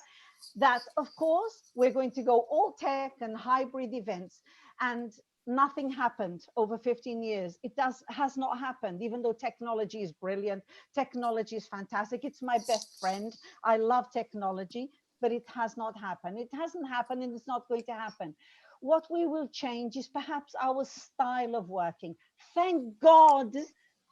that of course we're going to go all tech and hybrid events. And nothing happened over 15 years. It has not happened, even though technology is brilliant. Technology is fantastic. It's my best friend. I love technology, but it has not happened. It hasn't happened, and it's not going to happen. What we will change is perhaps our style of working. Thank God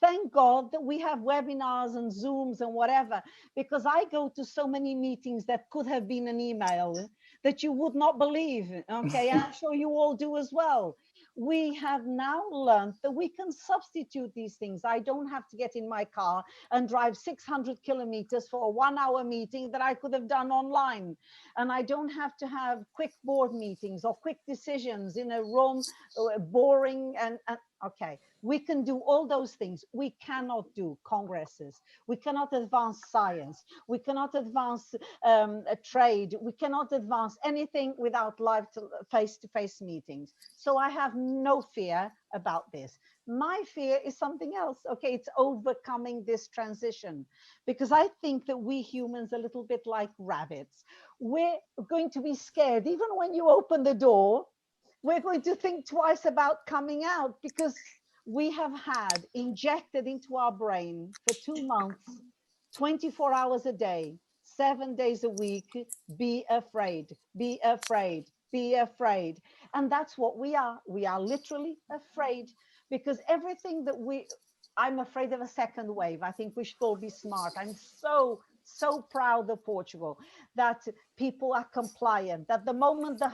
that we have webinars and Zooms and whatever, because I go to so many meetings that could have been an email that you would not believe. Okay, I'm sure you all do as well. We have now learned that we can substitute these things. I don't have to get in my car and drive 600 kilometers for a 1-hour meeting that I could have done online. And I don't have to have quick board meetings or quick decisions in a room, boring and okay. We can do all those things. We cannot do congresses. We cannot advance science. We cannot advance a trade. We cannot advance anything without live face-to-face meetings. So I have no fear about this. My fear is something else. Okay, it's overcoming this transition, because I think that we humans are a little bit like rabbits. We're going to be scared. Even when you open the door, we're going to think twice about coming out, because we have had injected into our brain for 2 months, 24 hours a day, 7 days a week, be afraid, be afraid, be afraid. And that's what we are. We are literally afraid, because everything that I'm afraid of a second wave. I think we should all be smart. I'm so proud of Portugal, that people are compliant, that the moment the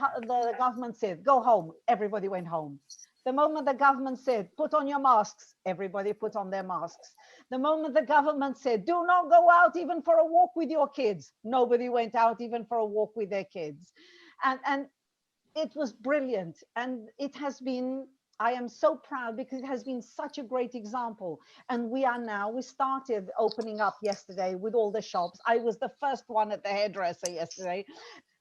government said, go home, everybody went home. The moment the government said, put on your masks, everybody put on their masks. The moment the government said, do not go out even for a walk with your kids, nobody went out even for a walk with their kids. And it was brilliant. And it has been, I am so proud, because it has been such a great example. And we started opening up yesterday with all the shops. I was the first one at the hairdresser yesterday.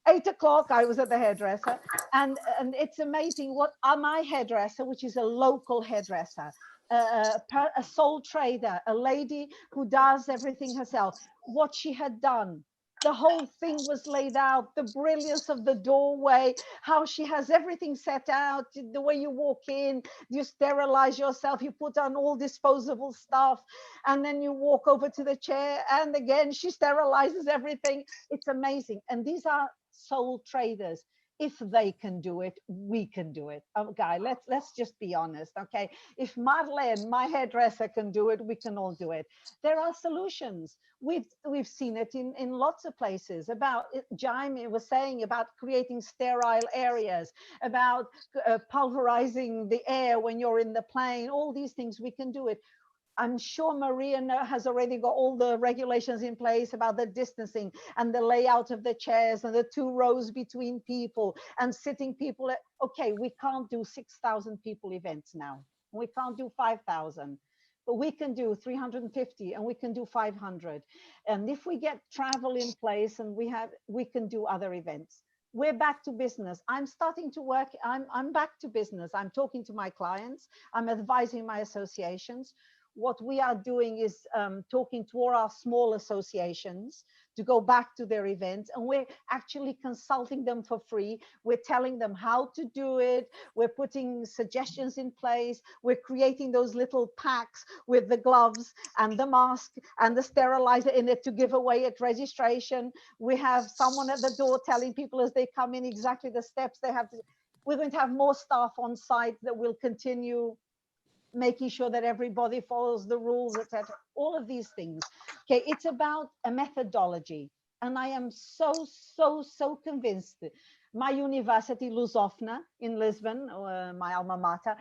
8 o'clock, I was at the hairdresser, and it's amazing what my hairdresser, which is a local hairdresser, a sole trader, a lady who does everything herself, what she had done. The whole thing was laid out, the brilliance of the doorway, how she has everything set out, the way you walk in, you sterilize yourself, you put on all disposable stuff, and then you walk over to the chair, and again, she sterilizes everything. It's amazing. And these are sole traders. If they can do it, we can do it. Okay, let's just be honest. Okay, if Marlene, my hairdresser, can do it, we can all do it. There are solutions. We've seen it in lots of places. About Jaime was saying about creating sterile areas, about pulverizing the air when you're in the plane. All these things, we can do it. I'm sure Maria has already got all the regulations in place about the distancing and the layout of the chairs and the 2 rows between people and sitting people. Okay, we can't do 6,000 people events now. We can't do 5,000, but we can do 350 and we can do 500. And if we get travel in place and we can do other events. We're back to business. I'm starting to work. I'm back to business. I'm talking to my clients. I'm advising my associations. What we are doing is talking to all our small associations to go back to their events, and we're actually consulting them for free. We're telling them how to do it. We're putting suggestions in place. We're creating those little packs with the gloves and the mask and the sterilizer in it to give away at registration. We have someone at the door telling people as they come in exactly the steps they have to. We're going to have more staff on site that will continue making sure that everybody follows the rules, etc. All of these things. Okay, it's about a methodology. And I am so convinced. My university, Lusofna in Lisbon, my alma mater,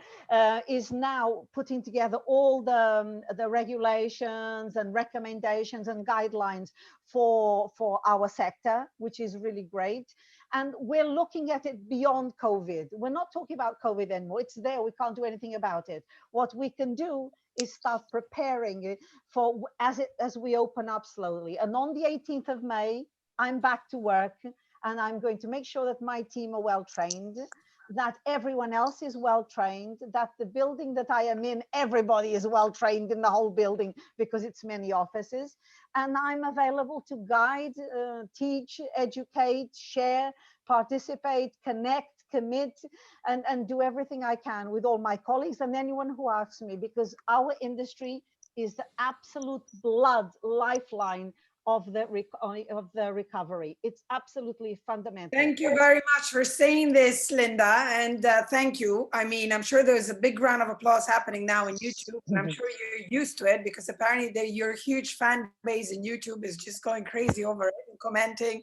is now putting together all the regulations and recommendations and guidelines for our sector, which is really great. And we're looking at it beyond COVID. We're not talking about COVID anymore. It's there. We can't do anything about it. What we can do is start preparing it for as we open up slowly. And on the 18th of May, I'm back to work, and I'm going to make sure that my team are well trained, that everyone else is well trained, that the building that I am in, everybody is well trained in the whole building, because it's many offices. And I'm available to guide, teach, educate, share, participate, connect, commit and do everything I can with all my colleagues and anyone who asks me, because our industry is the absolute lifeline of the recovery. It's absolutely fundamental. Thank you very much for saying this, Linda, and thank you. I mean, I'm sure there's a big round of applause happening now in YouTube, and I'm sure you're used to it because apparently your huge fan base in YouTube is just going crazy over it and commenting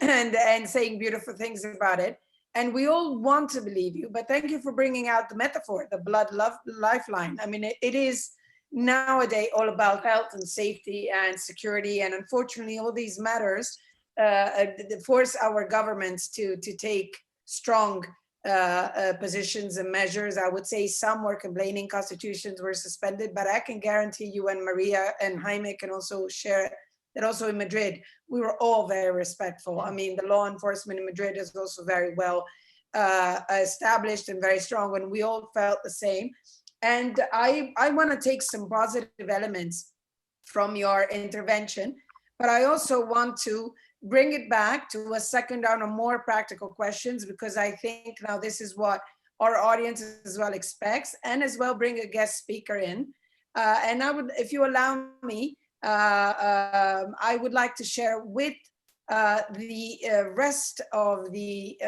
and saying beautiful things about it. And we all want to believe you, but thank you for bringing out the metaphor, the blood love lifeline. I mean, it is nowadays all about health and safety and security, and unfortunately all these matters force our governments to take strong positions and measures. I would say some were complaining constitutions were suspended, but I can guarantee you, and Maria and Jaime can also share that also in Madrid we were all very respectful. I mean, the law enforcement in Madrid is also very well established and very strong, and we all felt the same. And I want to take some positive elements from your intervention, but I also want to bring it back to a second round of more practical questions, because I think now this is what our audience as well expects, and as well bring a guest speaker in. And I would, if you allow me, I would like to share with the rest of the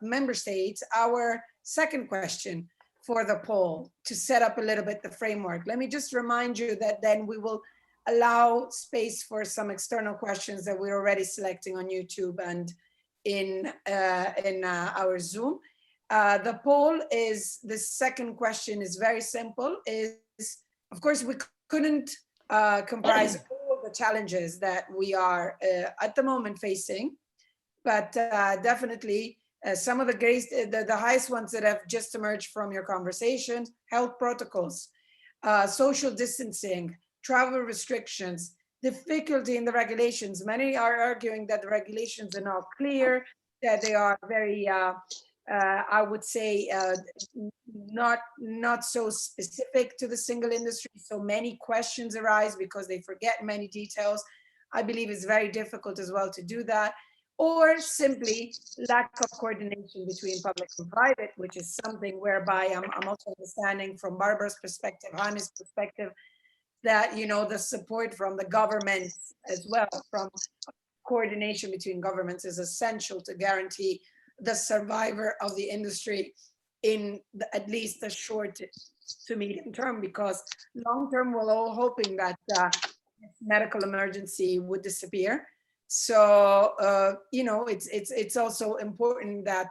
member states our second question for the poll to set up a little bit the framework. Let me just remind you that then we will allow space for some external questions that we're already selecting on YouTube and in our Zoom. The poll is, the second question is very simple, is of course we couldn't comprise all the challenges that we are at the moment facing, but definitely some of the highest ones that have just emerged from your conversation: health protocols, social distancing, travel restrictions, difficulty in the regulations. Many are arguing that the regulations are not clear, that they are very, I would say, not so specific to the single industry. So many questions arise because they forget many details. I believe it's very difficult as well to do that. Or simply lack of coordination between public and private, which is something whereby I'm also understanding from Barbara's perspective, Jaime's perspective, that, you know, the support from the government as well, from coordination between governments, is essential to guarantee the survivor of the industry in at least the short to medium term, because long term we're all hoping that medical emergency would disappear. So you know, it's also important that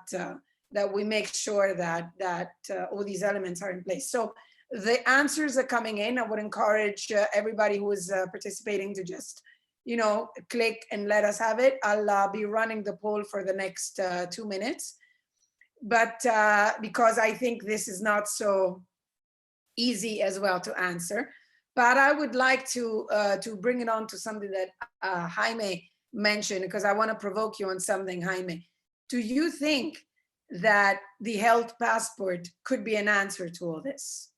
that we make sure that all these elements are in place. So the answers are coming in. I would encourage everybody who is participating to just, you know, click and let us have it. I'll be running the poll for the next 2 minutes, but because I think this is not so easy as well to answer. But I would like to bring it on to something that Jaime mentioned, because I want to provoke you on something, Jaime. Do you think that the health passport could be an answer to all this?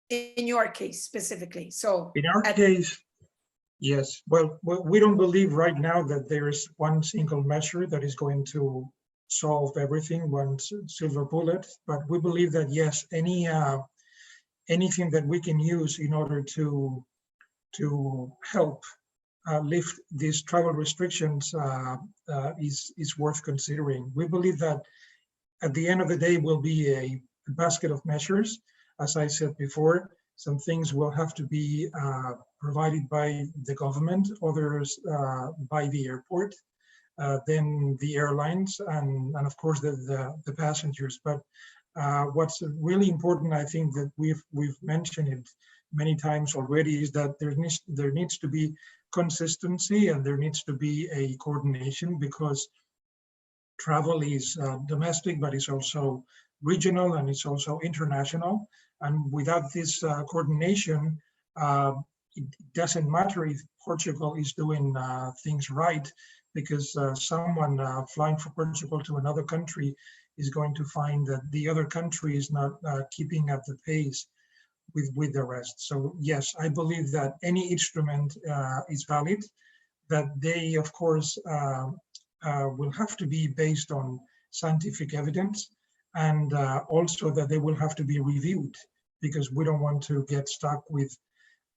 In your case specifically? So in our case, yes. Well, we don't believe right now that there is one single measure that is going to solve everything, one silver bullet, but we believe that yes, anything that we can use in order to help lift these travel restrictions is worth considering. We believe that at the end of the day will be a basket of measures. As I said before, some things will have to be provided by the government, others by the airport, then the airlines, and of course the passengers. But what's really important, I think that we've mentioned it many times already, is that there needs to be consistency and there needs to be a coordination, because travel is domestic, but it's also regional and it's also international. And without this coordination, it doesn't matter if Portugal is doing things right, because someone flying from Portugal to another country is going to find that the other country is not keeping up the pace with the rest. So yes, I believe that any instrument is valid, that they of course will have to be based on scientific evidence, and also that they will have to be reviewed, because we don't want to get stuck with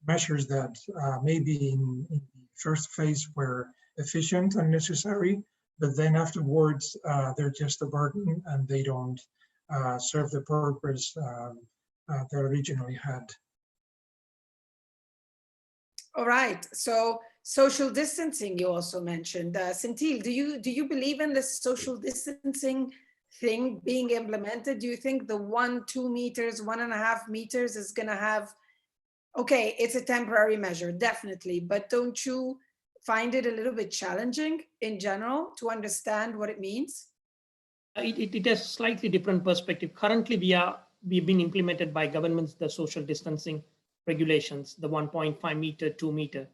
measures that maybe in the first phase were efficient and necessary, but then afterwards they're just a burden and they don't serve the purpose they originally had. All right. So social distancing, you also mentioned. Senthil, do you believe in this social distancing thing being implemented? Do you think the 1-2 meters, 1.5 meters is going to have? Okay, it's a temporary measure, definitely, but don't you find it a little bit challenging in general to understand what it means? It has slightly different perspective. Currently, we've been implemented by governments, the social distancing regulations, the 1.5 meter, 2 meter.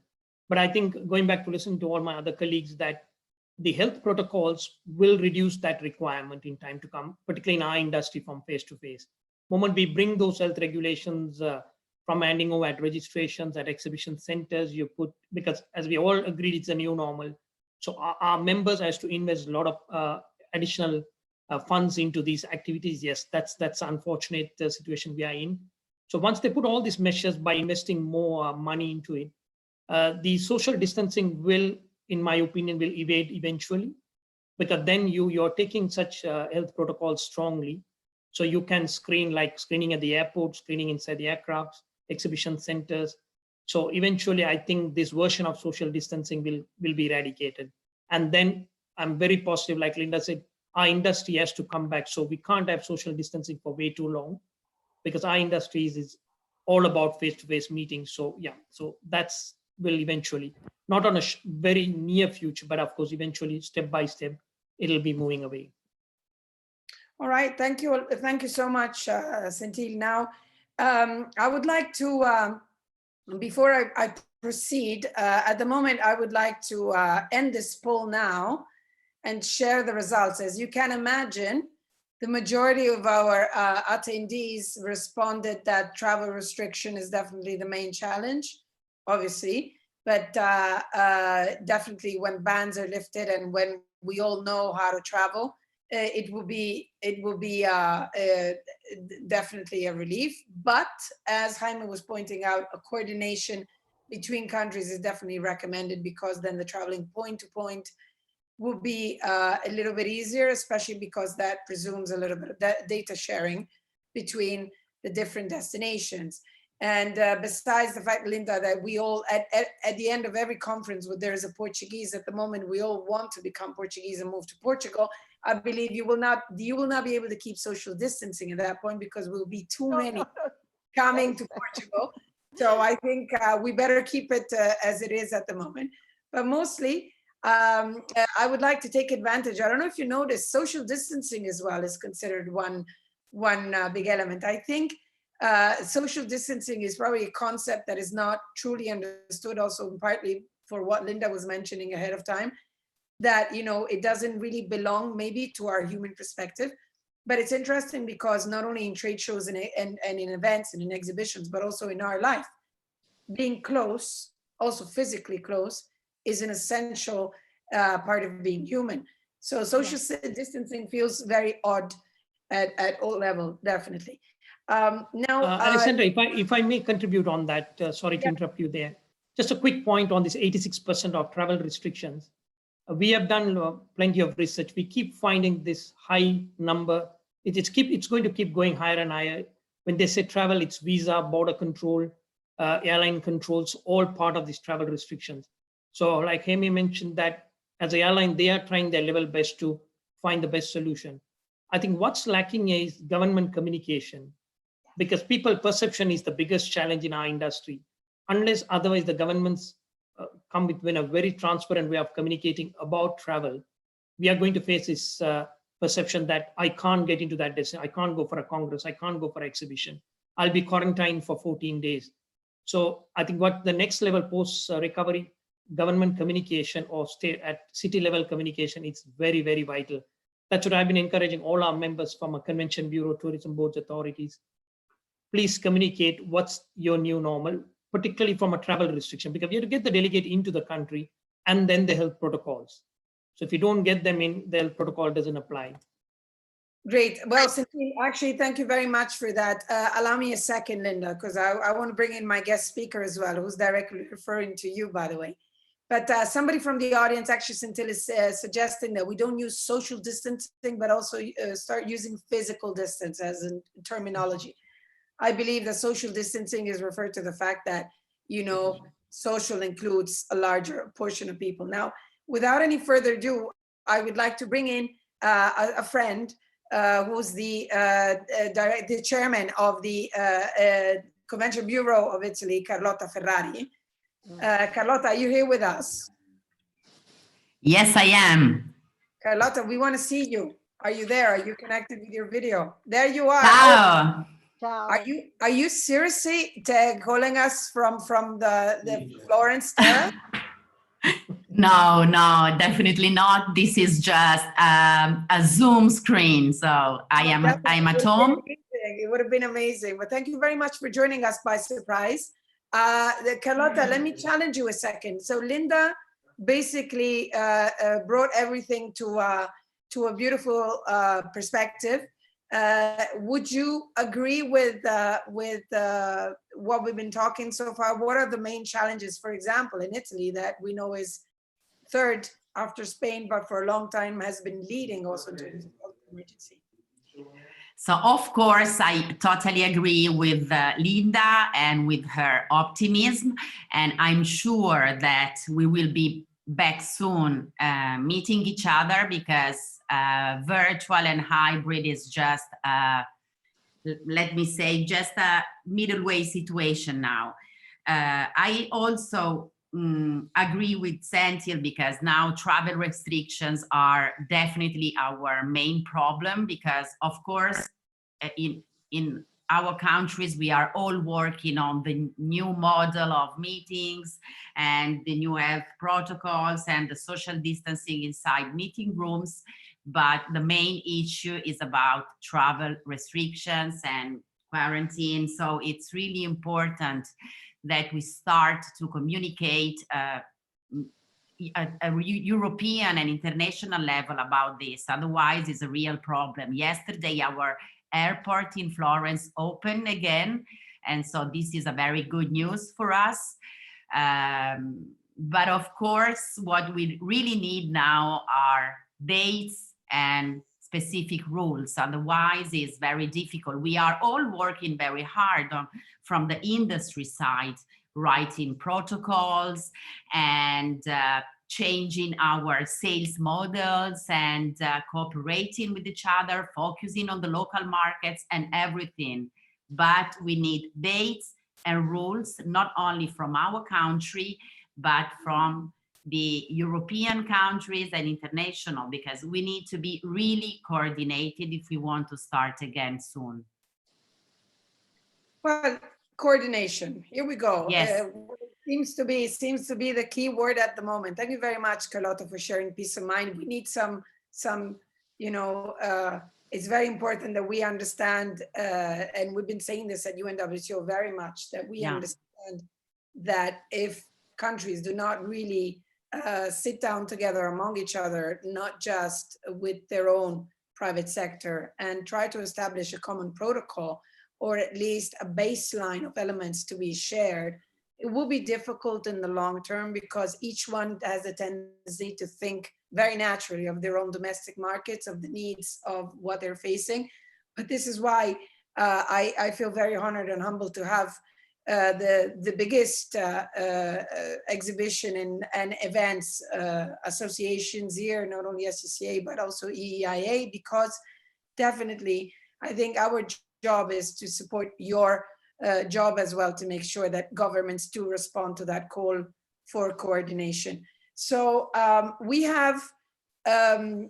But I think, going back to listen to all my other colleagues, that the health protocols will reduce that requirement in time to come, particularly in our industry from face to face. Moment we bring those health regulations from handing over at registrations, at exhibition centers, you put, because as we all agreed, it's a new normal. So our members has to invest a lot of additional funds into these activities. Yes, that's unfortunate situation we are in. So once they put all these measures by investing more money into it, the social distancing will, in my opinion, will evade eventually, because then you're taking such health protocols strongly. So you can screen, like screening at the airport, screening inside the aircrafts, exhibition centers. So eventually, I think this version of social distancing will be eradicated. And then I'm very positive, like Linda said, our industry has to come back. So we can't have social distancing for way too long, because our industry is all about face-to-face meetings. So yeah, so that's will eventually, not on a very near future, but of course, eventually, step by step, it'll be moving away. All right, thank you. Thank you so much, Senthil. Now, I would like to, before I proceed, at the moment, I would like to end this poll now and share the results. As you can imagine, the majority of our attendees responded that travel restriction is definitely the main challenge, obviously, but definitely when bans are lifted and when we all know how to travel, it will be definitely a relief. But as Jaime was pointing out, a coordination between countries is definitely recommended, because then the traveling point to point will be a little bit easier, especially because that presumes a little bit of data sharing between the different destinations. And besides the fact, Linda, that we all, at the end of every conference where there is a Portuguese, at the moment, we all want to become Portuguese and move to Portugal. I believe you will not be able to keep social distancing at that point, because we'll be too many coming to Portugal. So I think we better keep it as it is at the moment. But mostly, I would like to take advantage. I don't know if you noticed, social distancing as well is considered one big element. I think social distancing is probably a concept that is not truly understood, also partly for what Linda was mentioning ahead of time, that, you know, it doesn't really belong maybe to our human perspective. But it's interesting because not only in trade shows and in events and in exhibitions, but also in our life, being close, also physically close, is an essential part of being human. So social distancing feels very odd at all levels, definitely. Now, Alessandra, if I may contribute on that, sorry to interrupt you there. Just a quick point on this 86% of travel restrictions. We have done plenty of research. We keep finding this high number. It's going to keep going higher and higher. When they say travel, it's visa, border control, airline controls, all part of these travel restrictions. So like Jaime mentioned, that as an airline, they are trying their level best to find the best solution. I think what's lacking is government communication, because people perception is the biggest challenge in our industry. Unless otherwise the governments come with a very transparent way of communicating about travel, we are going to face this perception that I can't get into that destination, I can't go for a congress, I can't go for an exhibition, I'll be quarantined for 14 days. So I think what the next level post recovery, government communication or state at city level communication, it's very, very vital. That's what I've been encouraging all our members from a convention bureau, tourism boards, authorities. Please communicate what's your new normal, particularly from a travel restriction, because you have to get the delegate into the country and then the health protocols. So if you don't get them in, the health protocol doesn't apply. Great. Well, Cynthia, actually, thank you very much for that. Allow me a second, Linda, because I want to bring in my guest speaker as well, who's directly referring to you, by the way. But somebody from the audience, actually, Cynthia, is suggesting that we don't use social distancing, but also start using physical distance as a terminology. I believe that social distancing is referred to the fact that, you know, social includes a larger portion of people. Now, without any further ado, I would like to bring in a friend who's the chairman of the Convention Bureau of Italy, Carlotta Ferrari. Carlotta, are you here with us? Yes, I am. Carlotta, we want to see you. Are you there? Are you connected with your video? There you are. Ciao. Are you seriously calling us from the Florence terrace? No, no, definitely not. This is just a Zoom screen. So I'm at home. It would have been amazing. But thank you very much for joining us by surprise. Carlotta, let me challenge you a second. So Linda basically brought everything to a beautiful perspective. Would you agree with what we've been talking so far? What are the main challenges, for example, in Italy that we know is third after Spain, but for a long time has been leading also to emergency? So of course, I totally agree with Linda and with her optimism. And I'm sure that we will be back soon meeting each other, because virtual and hybrid is just, let me say, just a middle way situation now. I also agree with Senthil, because now travel restrictions are definitely our main problem, because of course in our countries we are all working on the new model of meetings and the new health protocols and the social distancing inside meeting rooms, but the main issue is about travel restrictions and quarantine. So it's really important that we start to communicate at a European and international level about this. Otherwise, it's a real problem. Yesterday, our airport in Florence opened again. And so this is a very good news for us. But of course, what we really need now are dates and specific rules. Otherwise, it's very difficult. We are all working very hard from the industry side, writing protocols and changing our sales models and cooperating with each other, focusing on the local markets and everything. But we need dates and rules, not only from our country, but from the European countries and international, because we need to be really coordinated if we want to start again soon. Well, coordination. Here we go. Yes. Seems to be the key word at the moment. Thank you very much, Carlotta, for sharing peace of mind. We need some it's very important that we understand, and we've been saying this at UNWTO very much, that we understand that if countries do not really sit down together among each other, not just with their own private sector, and try to establish a common protocol, or at least a baseline of elements to be shared, it will be difficult in the long term, because each one has a tendency to think very naturally of their own domestic markets, of the needs of what they're facing. But this is why I feel very honored and humbled to have the biggest exhibition and events associations here, not only SCCA, but also EEIA, because definitely I think our job is to support your job as well, to make sure that governments do respond to that call for coordination. So we have, Barbara,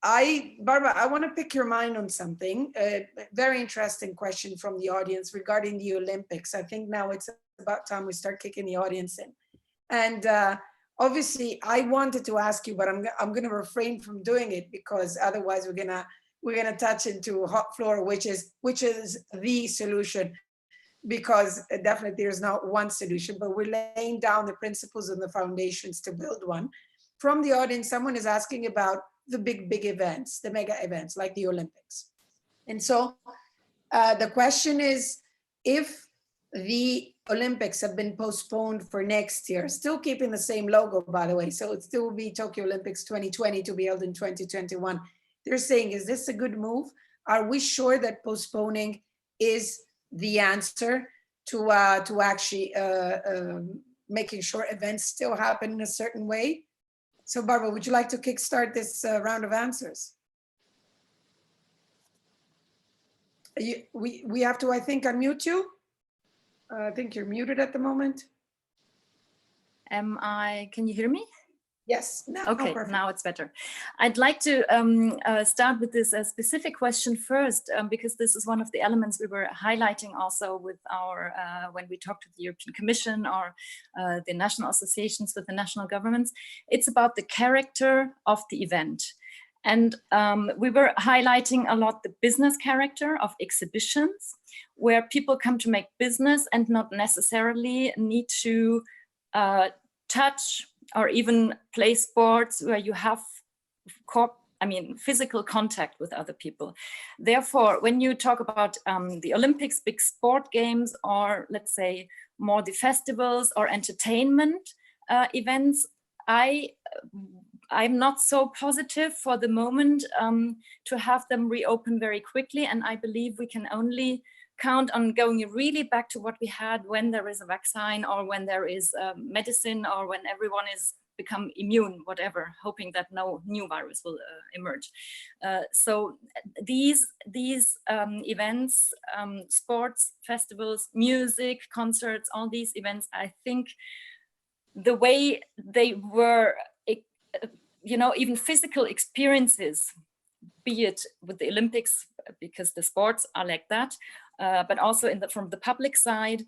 I want to pick your mind on something, a very interesting question from the audience regarding the Olympics. I think now it's about time we start kicking the audience in. And obviously I wanted to ask you, but I'm going to refrain from doing it, because otherwise we're gonna touch into hot floor, which is the solution, because definitely there's not one solution, but we're laying down the principles and the foundations to build one. From the audience, someone is asking about the big events, the mega events like the Olympics. And so the question is, if the Olympics have been postponed for next year, still keeping the same logo, by the way, so it still will be Tokyo Olympics 2020 to be held in 2021. They're saying, is this a good move? Are we sure that postponing is the answer to actually making sure events still happen in a certain way? So Barbara, would you like to kickstart this round of answers? We have to, I think, unmute you. I think you're muted at the moment. Can you hear me? Yes. No, okay, perfect. Now it's better. I'd like to start with this specific question first, because this is one of the elements we were highlighting also with our, when we talked to the European Commission or the national associations with the national governments. It's about the character of the event. And we were highlighting a lot the business character of exhibitions, where people come to make business and not necessarily need to touch or even play sports where you have physical contact with other people. Therefore, when you talk about the Olympics, big sport games, or let's say more the festivals or entertainment events, I'm not so positive for the moment to have them reopen very quickly. And I believe we can only count on going really back to what we had when there is a vaccine or when there is medicine or when everyone is become immune, whatever, hoping that no new virus will emerge. So these events, sports, festivals, music, concerts, all these events, I think the way they were, even physical experiences, be it with the Olympics, because the sports are like that, but also from the public side,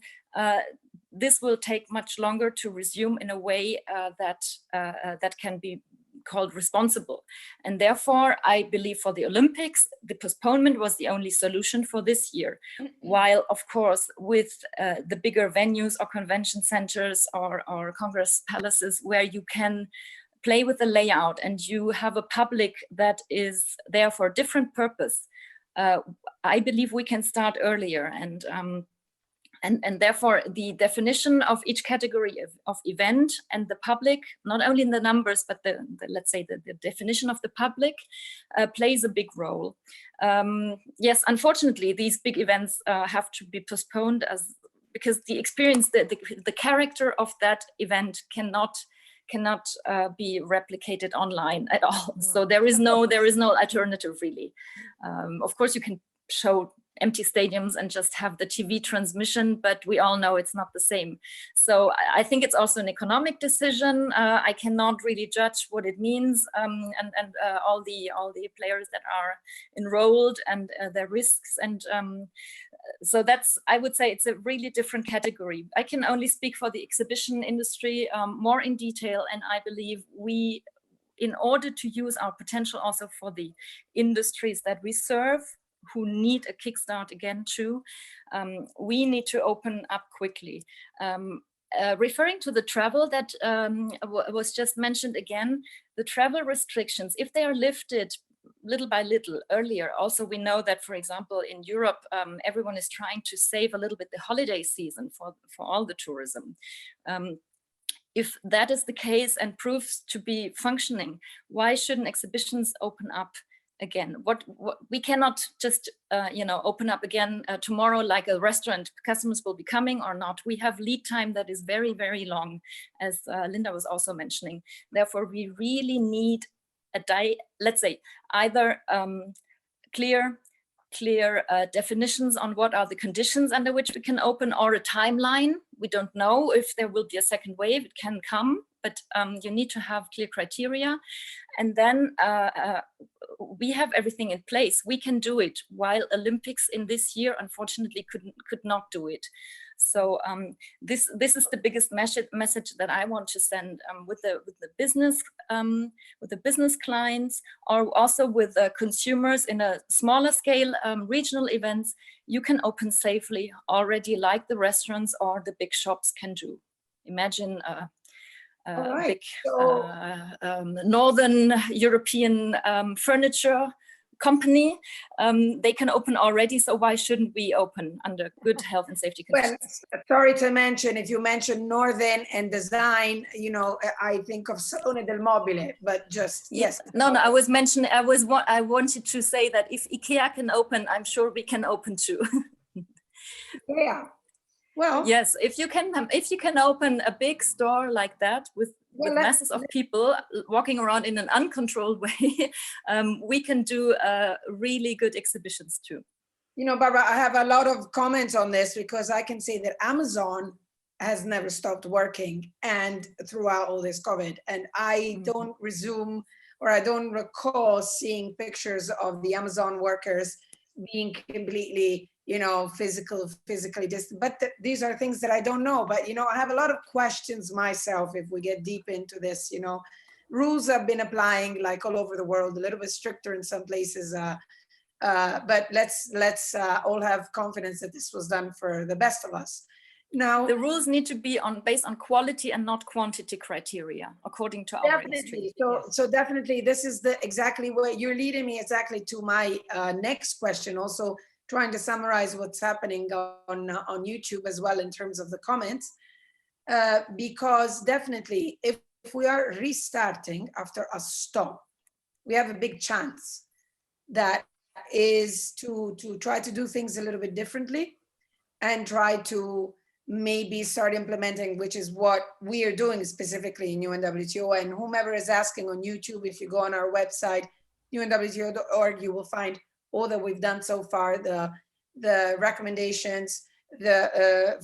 this will take much longer to resume in a way that can be called responsible. And therefore, I believe for the Olympics, the postponement was the only solution for this year. While, of course, with the bigger venues or convention centers or Congress palaces where you can play with the layout and you have a public that is there for a different purpose, I believe we can start earlier. And therefore, the definition of each category of event and the public, not only in the numbers, but let's say the definition of the public plays a big role. Yes, unfortunately, these big events have to be postponed because the experience, the character of that event cannot be replicated online at all. So there is no alternative really. Of course, you can show empty stadiums and just have the TV transmission, but we all know it's not the same. So I think it's also an economic decision. I cannot really judge what it means and all the players that are enrolled and their risks. And so I would say it's a really different category. I can only speak for the exhibition industry more in detail. And I believe in order to use our potential also for the industries that we serve, who need a kickstart again too, we need to open up quickly. Referring to the travel that was just mentioned again, the travel restrictions, if they are lifted little by little earlier, also we know that, for example, in Europe, everyone is trying to save a little bit the holiday season for all the tourism. If that is the case and proves to be functioning, why shouldn't exhibitions open up again? What we cannot just open up again tomorrow like a restaurant. Customers will be coming or not. We have lead time that is very, very long, as Linda was also mentioning. Therefore, we really need let's say either clear definitions on what are the conditions under which we can open, or a timeline. We don't know if there will be a second wave. It can come, but you need to have clear criteria. And then we have everything in place. We can do it, while Olympics in this year, unfortunately, could not do it. So this is the biggest message that I want to send with the business clients, or also with consumers in a smaller scale, regional events. You can open safely already, like the restaurants or the big shops can do. Imagine big Northern European furniture company, they can open already. So why shouldn't we open under good health and safety conditions? Well, sorry to mention, if you mention Northern and design, you know, I think of Salone del Mobile, but just, yes. No, I was mentioning, I wanted to say that if IKEA can open, I'm sure we can open too. Yeah. Well, yes, if you can open a big store like that with masses of people walking around in an uncontrolled way, we can do really good exhibitions too. You know, Barbara, I have a lot of comments on this because I can say that Amazon has never stopped working and throughout all this COVID. And I don't resume, or I don't recall seeing pictures of the Amazon workers being completely, you know, physically distant. But these are things that I don't know. But, you know, I have a lot of questions myself if we get deep into this. You know, rules have been applying like all over the world, a little bit stricter in some places. But let's all have confidence that this was done for the best of us. Now, the rules need to be based on quality and not quantity criteria, according to our industry. So definitely, this is exactly what you're leading me exactly to my next question. Also, trying to summarize what's happening on YouTube as well in terms of the comments, because definitely, if we are restarting after a stop, we have a big chance that is to try to do things a little bit differently and try to maybe start implementing, which is what we are doing specifically in UNWTO. And whomever is asking on YouTube, if you go on our website, unwto.org, you will find all that we've done so far, the recommendations,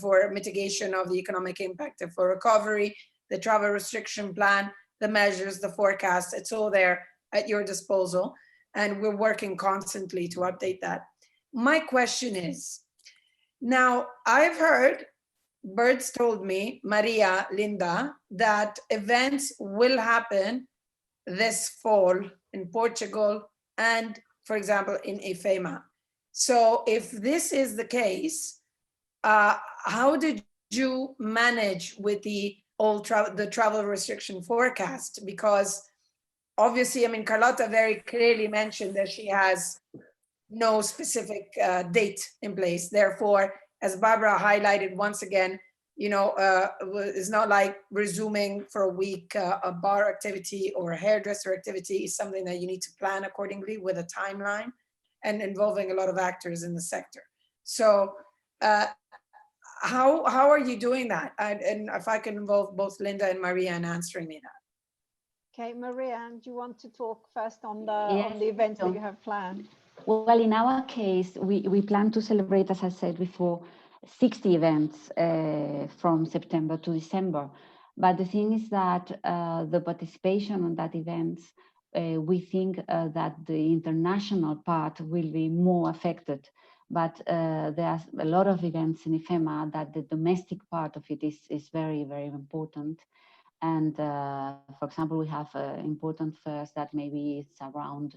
for mitigation of the economic impact for recovery, the travel restriction plan, the measures, the forecast, it's all there at your disposal. And we're working constantly to update that. My question is, now I've heard, Birds told me, Maria, Linda, that events will happen this fall in Portugal and, for example, in IFEMA. So if this is the case, how did you manage with the travel restriction forecast? Because obviously, I mean, Carlotta very clearly mentioned that she has no specific date in place. Therefore, as Barbara highlighted once again, you know, it's not like resuming for a week a bar activity or a hairdresser activity is something that you need to plan accordingly with a timeline and involving a lot of actors in the sector. So how are you doing that? And if I can involve both Linda and Maria in answering me that. Okay, Maria, do you want to talk first on the events that you have planned? Well, in our case, we plan to celebrate, as I said before, 60 events from September to December. But the thing is that the participation on that events, we think that the international part will be more affected. But there are a lot of events in IFEMA that the domestic part of it is very, very important. And for example, we have important fairs that maybe it's around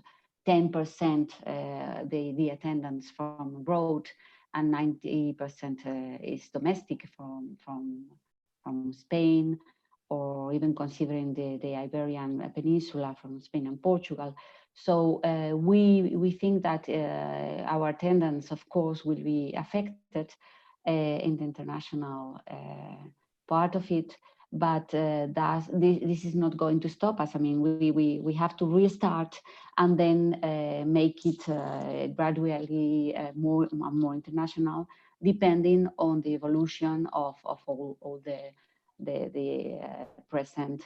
10% the attendance from abroad, and 90% is domestic from Spain, or even considering the Iberian Peninsula from Spain and Portugal. So we think that our attendance, of course, will be affected in the international part of it. But this is not going to stop us. I mean, we have to restart and then make it gradually more international, depending on the evolution of all the present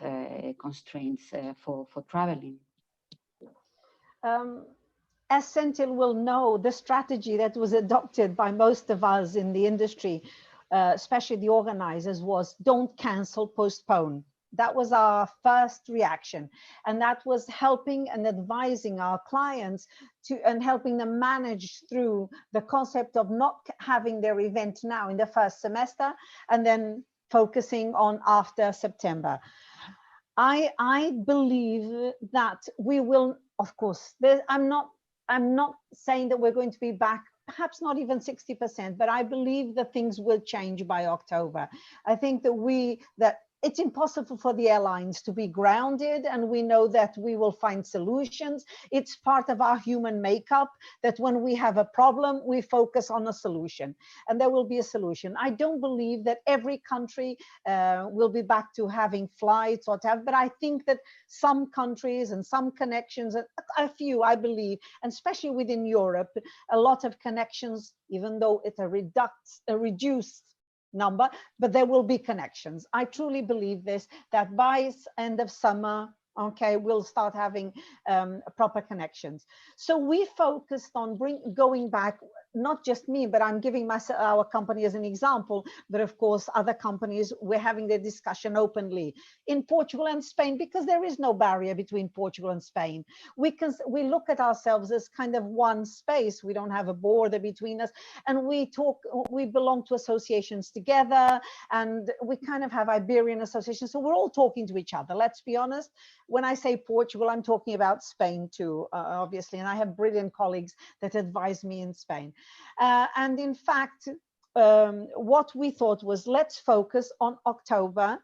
constraints for traveling. As Senthil will know, the strategy that was adopted by most of us in the industry, especially the organizers, was don't cancel, postpone. That was our first reaction. And that was helping and advising our clients and helping them manage through the concept of not having their event now in the first semester and then focusing on after September. I believe that we will, of course, I'm not saying that we're going to be back, perhaps not even 60%, but I believe that things will change by October. I think that it's impossible for the airlines to be grounded, and we know that we will find solutions. It's part of our human makeup that when we have a problem, we focus on a solution, and there will be a solution. I don't believe that every country will be back to having flights or whatever, but I think that some countries and some connections, a few, I believe, and especially within Europe, a lot of connections, even though it's a reduced number, but there will be connections. I truly believe this, that by end of summer, okay, we'll start having proper connections. So we focused on going back, not just me, but I'm giving our company as an example, but of course other companies, we're having the discussion openly in Portugal and Spain, because there is no barrier between Portugal and Spain. We look at ourselves as kind of one space. We don't have a border between us, and we belong to associations together, and we kind of have Iberian associations, so we're all talking to each other. Let's be honest, when I say Portugal, I'm talking about Spain too, obviously, and I have brilliant colleagues that advise me in Spain. And in fact, what we thought was, let's focus on October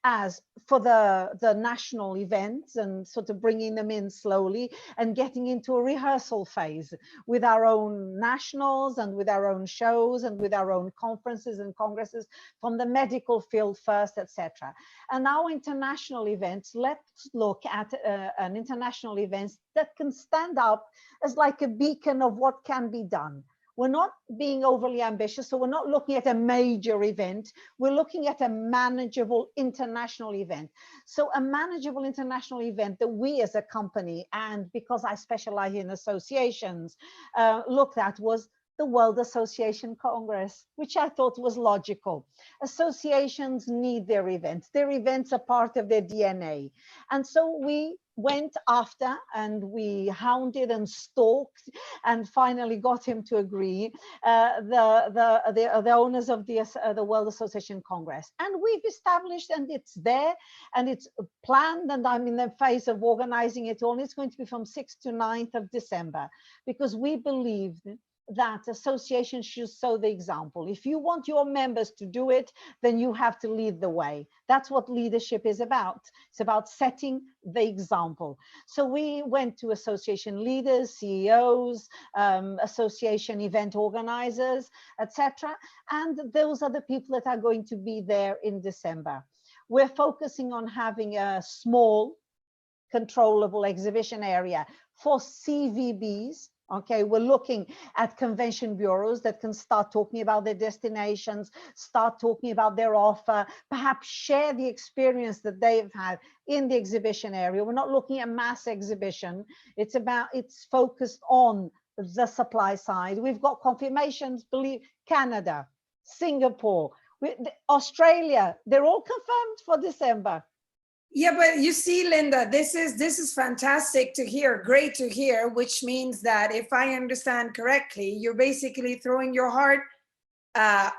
as for the national events, and sort of bringing them in slowly and getting into a rehearsal phase with our own nationals and with our own shows and with our own conferences and congresses from the medical field first, etc. And now international events, let's look at an international events that can stand up as like a beacon of what can be done. We're not being overly ambitious, so we're not looking at a major event. We're looking at a manageable international event. So a manageable international event that we as a company, and because I specialize in associations, looked at was the World Association Congress, which I thought was logical. Associations need their events. Their events are part of their DNA. And so we went after, and we hounded and stalked and finally got him to agree, the owners of the World Association Congress. And we've established, and it's there, and it's planned, and I'm in the phase of organizing it all. And it's going to be from 6th to 9th of December, because we believe that associations should show the example. If you want your members to do it, then you have to lead the way. That's what leadership is about. It's about setting the example. So we went to association leaders, CEOs, association event organizers, etc. And those are the people that are going to be there in December. We're focusing on having a small, controllable exhibition area for CVBs. Okay, we're looking at convention bureaus that can start talking about their destinations, start talking about their offer, perhaps share the experience that they've had in the exhibition area. We're not looking at mass exhibition. It's focused on the supply side. We've got confirmations, believe Canada, Singapore, Australia, they're all confirmed for December. Yeah, but you see, Linda, this is fantastic to hear, great to hear, which means that if I understand correctly, you're basically throwing your heart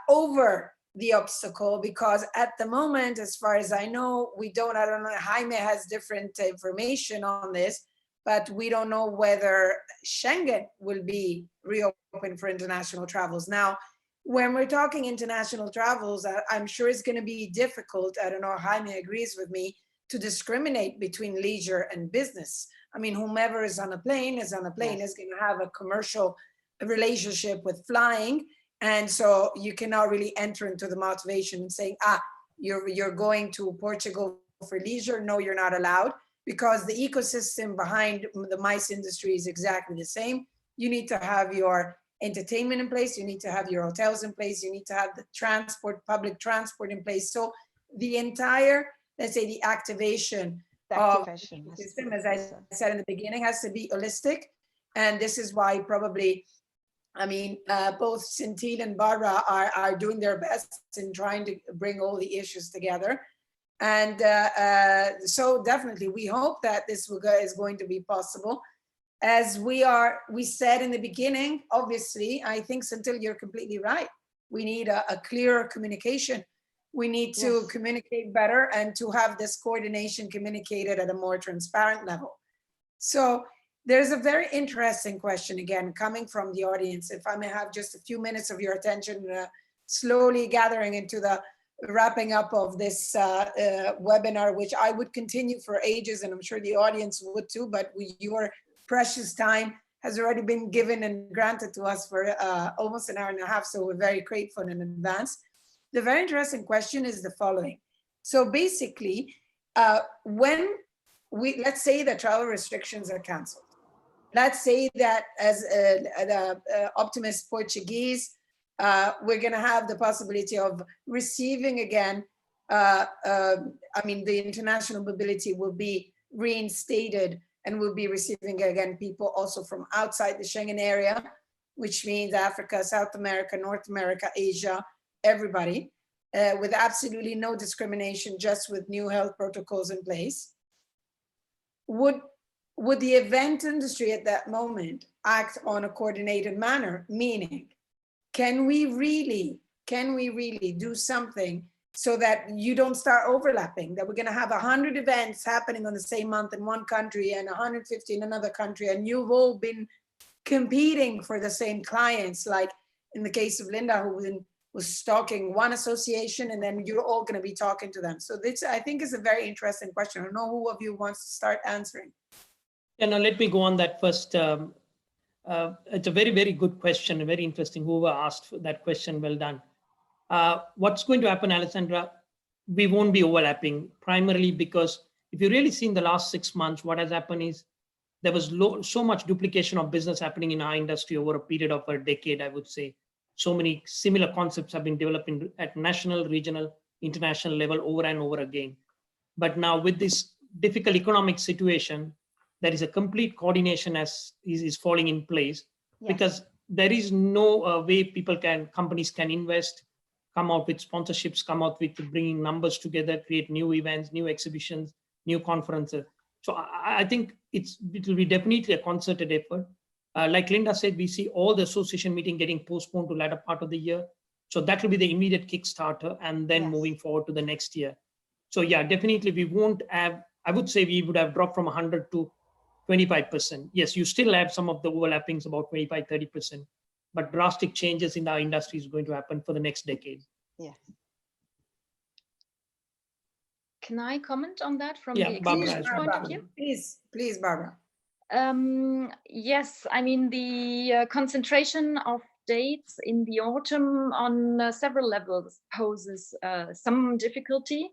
over the obstacle, because at the moment, as far as I know, I don't know, Jaime has different information on this, but we don't know whether Schengen will be reopened for international travels. Now, when we're talking international travels, I'm sure it's going to be difficult. I don't know, Jaime agrees with me, to discriminate between leisure and business. I mean, whomever is on a plane is on a plane, is going to have a commercial relationship with flying. And so you cannot really enter into the motivation and saying, you're going to Portugal for leisure. No, you're not allowed, because the ecosystem behind the MICE industry is exactly the same. You need to have your entertainment in place. You need to have your hotels in place. You need to have the transport, public transport in place. So the entire, let's say, the activation of the system, as I said in the beginning, has to be holistic. And this is why probably, I mean, both Centile and Barbara are doing their best in trying to bring all the issues together. And so definitely we hope that this is going to be possible. As we said in the beginning, obviously, I think, Centile, you're completely right. We need a clearer communication. We need to communicate better and to have this coordination communicated at a more transparent level. So there's a very interesting question, again, coming from the audience. If I may have just a few minutes of your attention, slowly gathering into the wrapping up of this webinar, which I would continue for ages, and I'm sure the audience would too, but your precious time has already been given and granted to us for almost an hour and a half, so we're very grateful in advance. The very interesting question is the following. So basically, when let's say that travel restrictions are canceled. Let's say that as the optimist Portuguese, we're going to have the possibility of receiving again, I mean, the international mobility will be reinstated, and we'll be receiving again people also from outside the Schengen area, which means Africa, South America, North America, Asia, everybody, with absolutely no discrimination, just with new health protocols in place. Would the event industry at that moment act on a coordinated manner? Meaning, can we really do something so that you don't start overlapping, that we're going to have 100 events happening on the same month in one country and 150 in another country, and you've all been competing for the same clients, like in the case of Linda, who was stalking one association, and then you're all going to be talking to them. So this, I think, is a very interesting question. I don't know who of you wants to start answering. Yeah, now let me go on that first. It's a very, very good question, very interesting. Whoever asked that question, well done. What's going to happen, Alessandra? We won't be overlapping, primarily because if you really see in the last 6 months, what has happened is there was so much duplication of business happening in our industry over a period of a decade, I would say. So many similar concepts have been developing at national, regional, international level over and over again. But now with this difficult economic situation, there is a complete coordination is falling in place, yes, because there is no way companies can invest, come out with sponsorships, come out with bringing numbers together, create new events, new exhibitions, new conferences. So I think it will be definitely a concerted effort. Like Linda said, we see all the association meeting getting postponed to latter part of the year. So that will be the immediate Kickstarter, and then yes, moving forward to the next year. So yeah, definitely we won't have, I would say we would have dropped from 100 to 25%. Yes, you still have some of the overlappings, about 25, 30%, but drastic changes in our industry is going to happen for the next decade. Yes. Can I comment on that from the exhibition point of view? Please, Barbara. Yes, I mean, the concentration of dates in the autumn on several levels poses some difficulty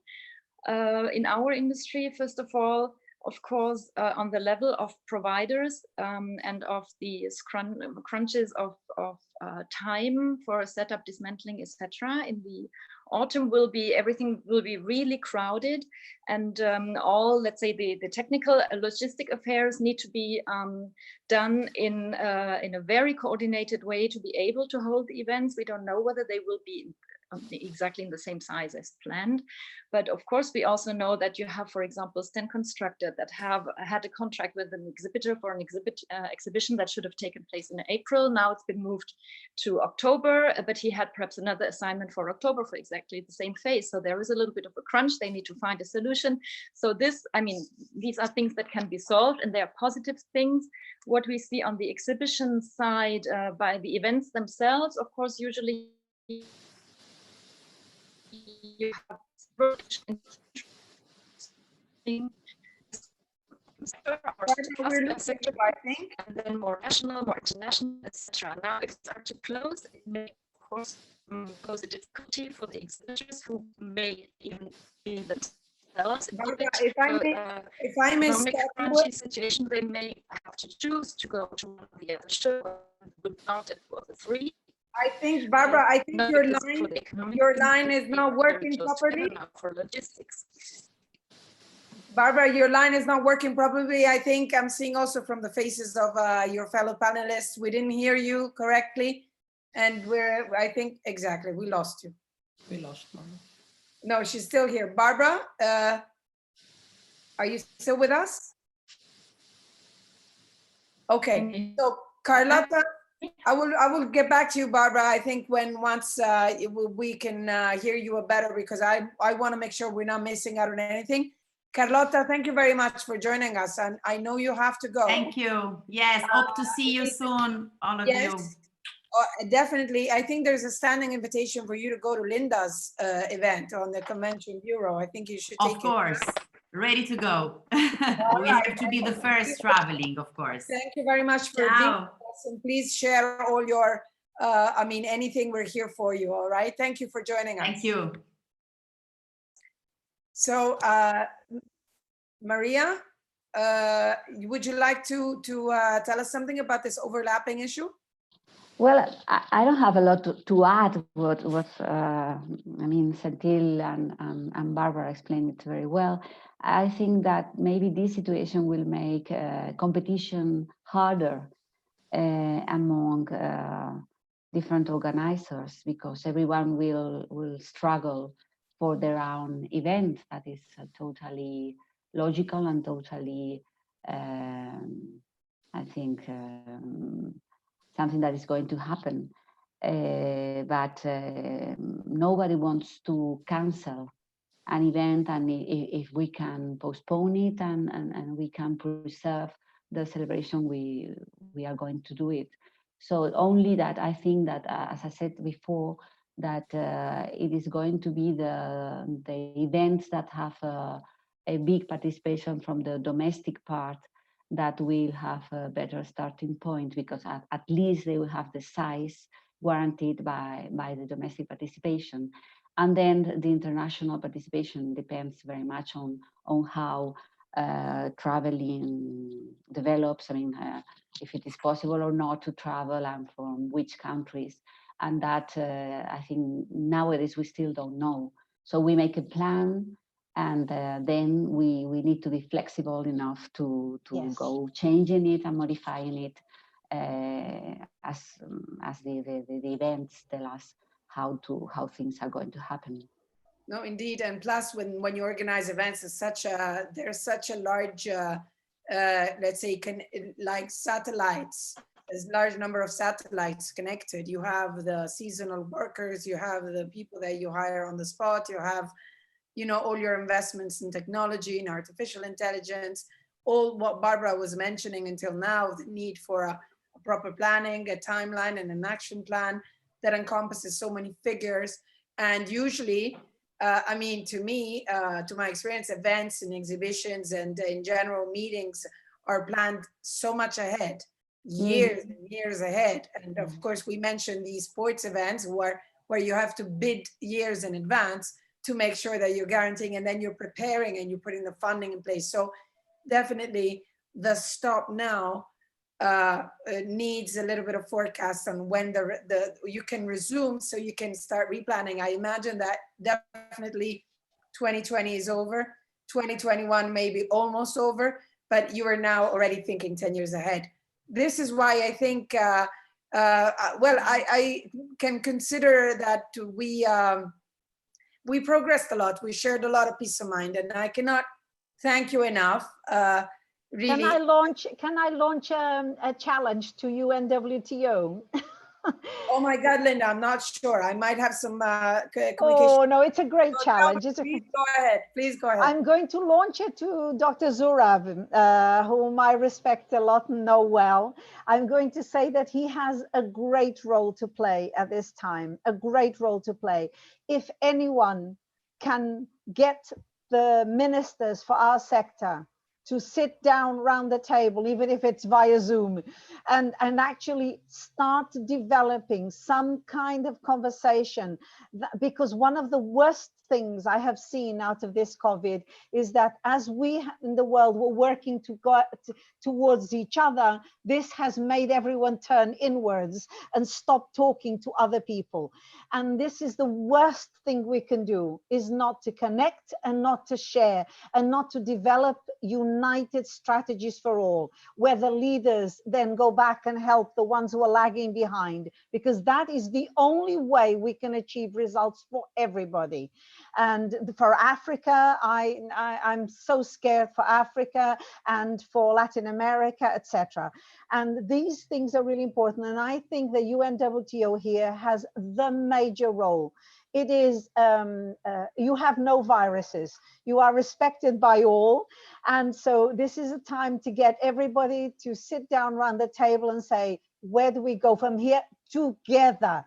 in our industry. First of all, of course, on the level of providers and of the crunches of time for setup, dismantling, etc. In the autumn everything will be really crowded, and all, let's say, the technical logistic affairs need to be done in a very coordinated way to be able to hold the events. We don't know whether they will be exactly in the same size as planned, but of course we also know that you have, for example, stand constructor that have had a contract with an exhibitor for an exhibition that should have taken place in April. Now it's been moved to October, but he had perhaps another assignment for October for exactly the same phase. So there is a little bit of a crunch. They need to find a solution. So this, I mean, these are things that can be solved, and they are positive things. What we see on the exhibition side by the events themselves, of course, usually you have sector, I think, and then more national, more international, etc. Now, if it starts to close, it may, of course, pose a difficulty for the exhibitors who may even be themselves. If I may stop situation, they may have to choose to go to one of the other shows, would not it for the free. I think, Barbara, I think your line is not working properly. For logistics. Barbara, your line is not working properly. I think I'm seeing also from the faces of your fellow panelists, we didn't hear you correctly. And I think, exactly, we lost you. We lost Barbara. No, she's still here. Barbara, are you still with us? Okay, so Carlotta, I will get back to you, Barbara. I think once we can hear you better, because I want to make sure we're not missing out on anything. Carlotta, thank you very much for joining us, and I know you have to go. Thank you. Yes, hope to see you soon, all of you. Definitely. I think there's a standing invitation for you to go to Linda's event on the Convention Bureau. I think you should take Of course, ready to go. We have to be the first traveling, of course. Thank you very much for being with us, and please share all your, I mean, anything, we're here for you, all right? Thank you for joining us. Thank you. So, Maria, would you like to tell us something about this overlapping issue? Well, I don't have a lot to add. What I mean, Senthil and Barbara explained it very well. I think that maybe this situation will make competition harder among different organizers, because everyone will struggle for their own event. That is totally logical and totally, I think, something that is going to happen. But nobody wants to cancel an event, and if we can postpone it and we can preserve the celebration, we are going to do it. So only that, I think that, as I said before, that it is going to be the events that have a big participation from the domestic part that will have a better starting point, because at least they will have the size guaranteed by the domestic participation. And then the international participation depends very much on how traveling develops. I mean, if it is possible or not to travel, and from which countries. And that, I think nowadays we still don't know. So we make a plan, and then we need to be flexible enough to Yes. go changing it and modifying it as the events tell us how things are going to happen. No, indeed, and plus when you organize events, there's such a large, let's say, like satellites. There's a large number of satellites connected. You have the seasonal workers, you have the people that you hire on the spot, you have, you know, all your investments in technology and artificial intelligence, all what Barbara was mentioning until now, the need for a proper planning, a timeline, and an action plan that encompasses so many figures. And usually, I mean, to me, to my experience, events and exhibitions and in general meetings are planned so much ahead, years and years ahead. And of course, we mentioned these sports events where you have to bid years in advance to make sure that you're guaranteeing, and then you're preparing and you're putting the funding in place. So definitely the stop now needs a little bit of forecast on when you can resume, so you can start replanning. I imagine that definitely 2020 is over, 2021 may be almost over, but you are now already thinking 10 years ahead. This is why I think, well, I can consider that we progressed a lot. We shared a lot of peace of mind, and I cannot thank you enough. Really. Can I launch a challenge to UNWTO? Oh my God, Linda, I'm not sure. I might have some communication. Oh no, it's a great challenge. Please go ahead. Please go ahead. I'm going to launch it to Dr. Zurav, whom I respect a lot and know well. I'm going to say that he has a great role to play at this time, a great role to play. If anyone can get the ministers for our sector to sit down around the table, even if it's via Zoom, and actually start developing some kind of conversation. Because one of the worst things I have seen out of this COVID is that as we in the world were working to go towards each other, this has made everyone turn inwards and stop talking to other people. And this is the worst thing we can do, is not to connect and not to share and not to develop united strategies for all, where the leaders then go back and help the ones who are lagging behind, because that is the only way we can achieve results for everybody. And for Africa, I'm so scared for Africa and for Latin America, etc. And these things are really important. And I think the UNWTO here has the major role. It is, you have no viruses. You are respected by all. And so this is a time to get everybody to sit down around the table and say, where do we go from here? together,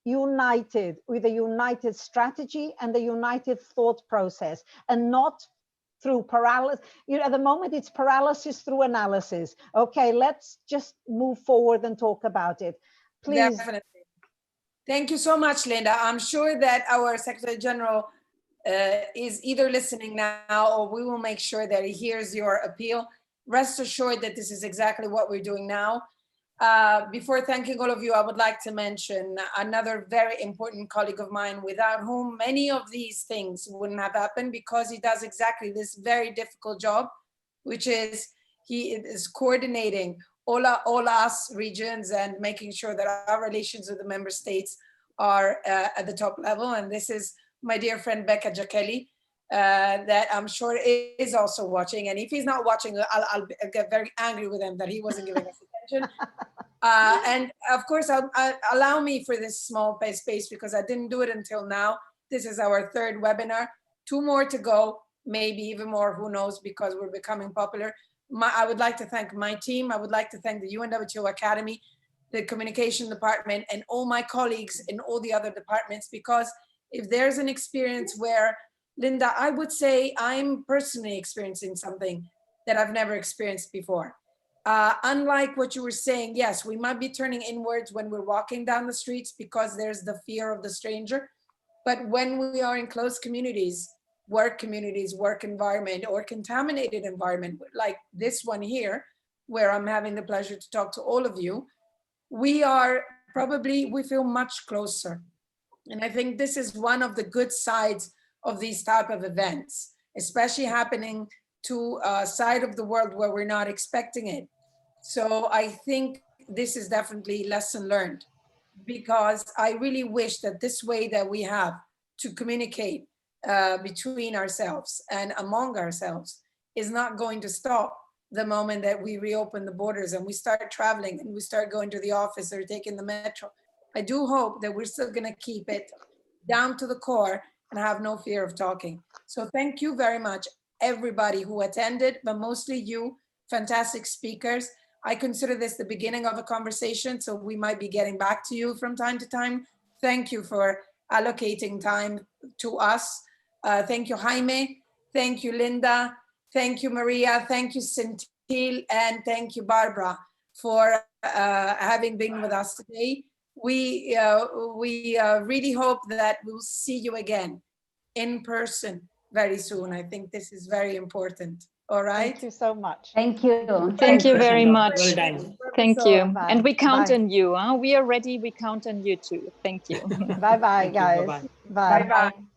united, with a united strategy and a united thought process, and not through paralysis. You know, at the moment it's paralysis through analysis. Okay, let's just move forward and talk about it. Please. Definitely. Thank you so much, Linda. I'm sure that our Secretary General is either listening now, or we will make sure that he hears your appeal. Rest assured that this is exactly what we're doing now. Before thanking all of you, I would like to mention another very important colleague of mine, without whom many of these things wouldn't have happened, because he does exactly this very difficult job, which is he is coordinating all us regions and making sure that our relations with the member states are at the top level. And this is my dear friend Becca Giacelli, that I'm sure is also watching. And if he's not watching, I'll get very angry with him that he wasn't giving us attention. And of course, allow me for this small space, because I didn't do it until now. This is our third webinar, 2 more to go, maybe even more, who knows, because we're becoming popular. I would like to thank my team. I would like to thank the UNWTO Academy, the communication department, and all my colleagues in all the other departments, because if there's an experience where, Linda, I would say I'm personally experiencing something that I've never experienced before. Unlike what you were saying, yes, we might be turning inwards when we're walking down the streets because there's the fear of the stranger. But when we are in close communities, work environment, or contaminated environment, like this one here, where I'm having the pleasure to talk to all of you, we feel much closer. And I think this is one of the good sides of these type of events, especially happening to a side of the world where we're not expecting it. So I think this is definitely lesson learned, because I really wish that this way that we have to communicate between ourselves and among ourselves is not going to stop the moment that we reopen the borders and we start traveling and we start going to the office or taking the metro. I do hope that we're still going to keep it down to the core and have no fear of talking. So thank you very much, everybody who attended, but mostly you, fantastic speakers. I consider this the beginning of a conversation, so we might be getting back to you from time to time. Thank you for allocating time to us. Thank you, Jaime. Thank you, Linda. Thank you, Maria. Thank you, Centil. And thank you, Barbara, for having been with us today. We really hope that we'll see you again in person very soon. I think this is very important. All right. Thank you so much. Thank you. Thank you very much. Well done. Thank you. Bye. And we count Bye. on you. Huh? We are ready. We count on you too. Thank you. Bye-bye, Thank you. guys. Bye-bye. Bye. Bye-bye.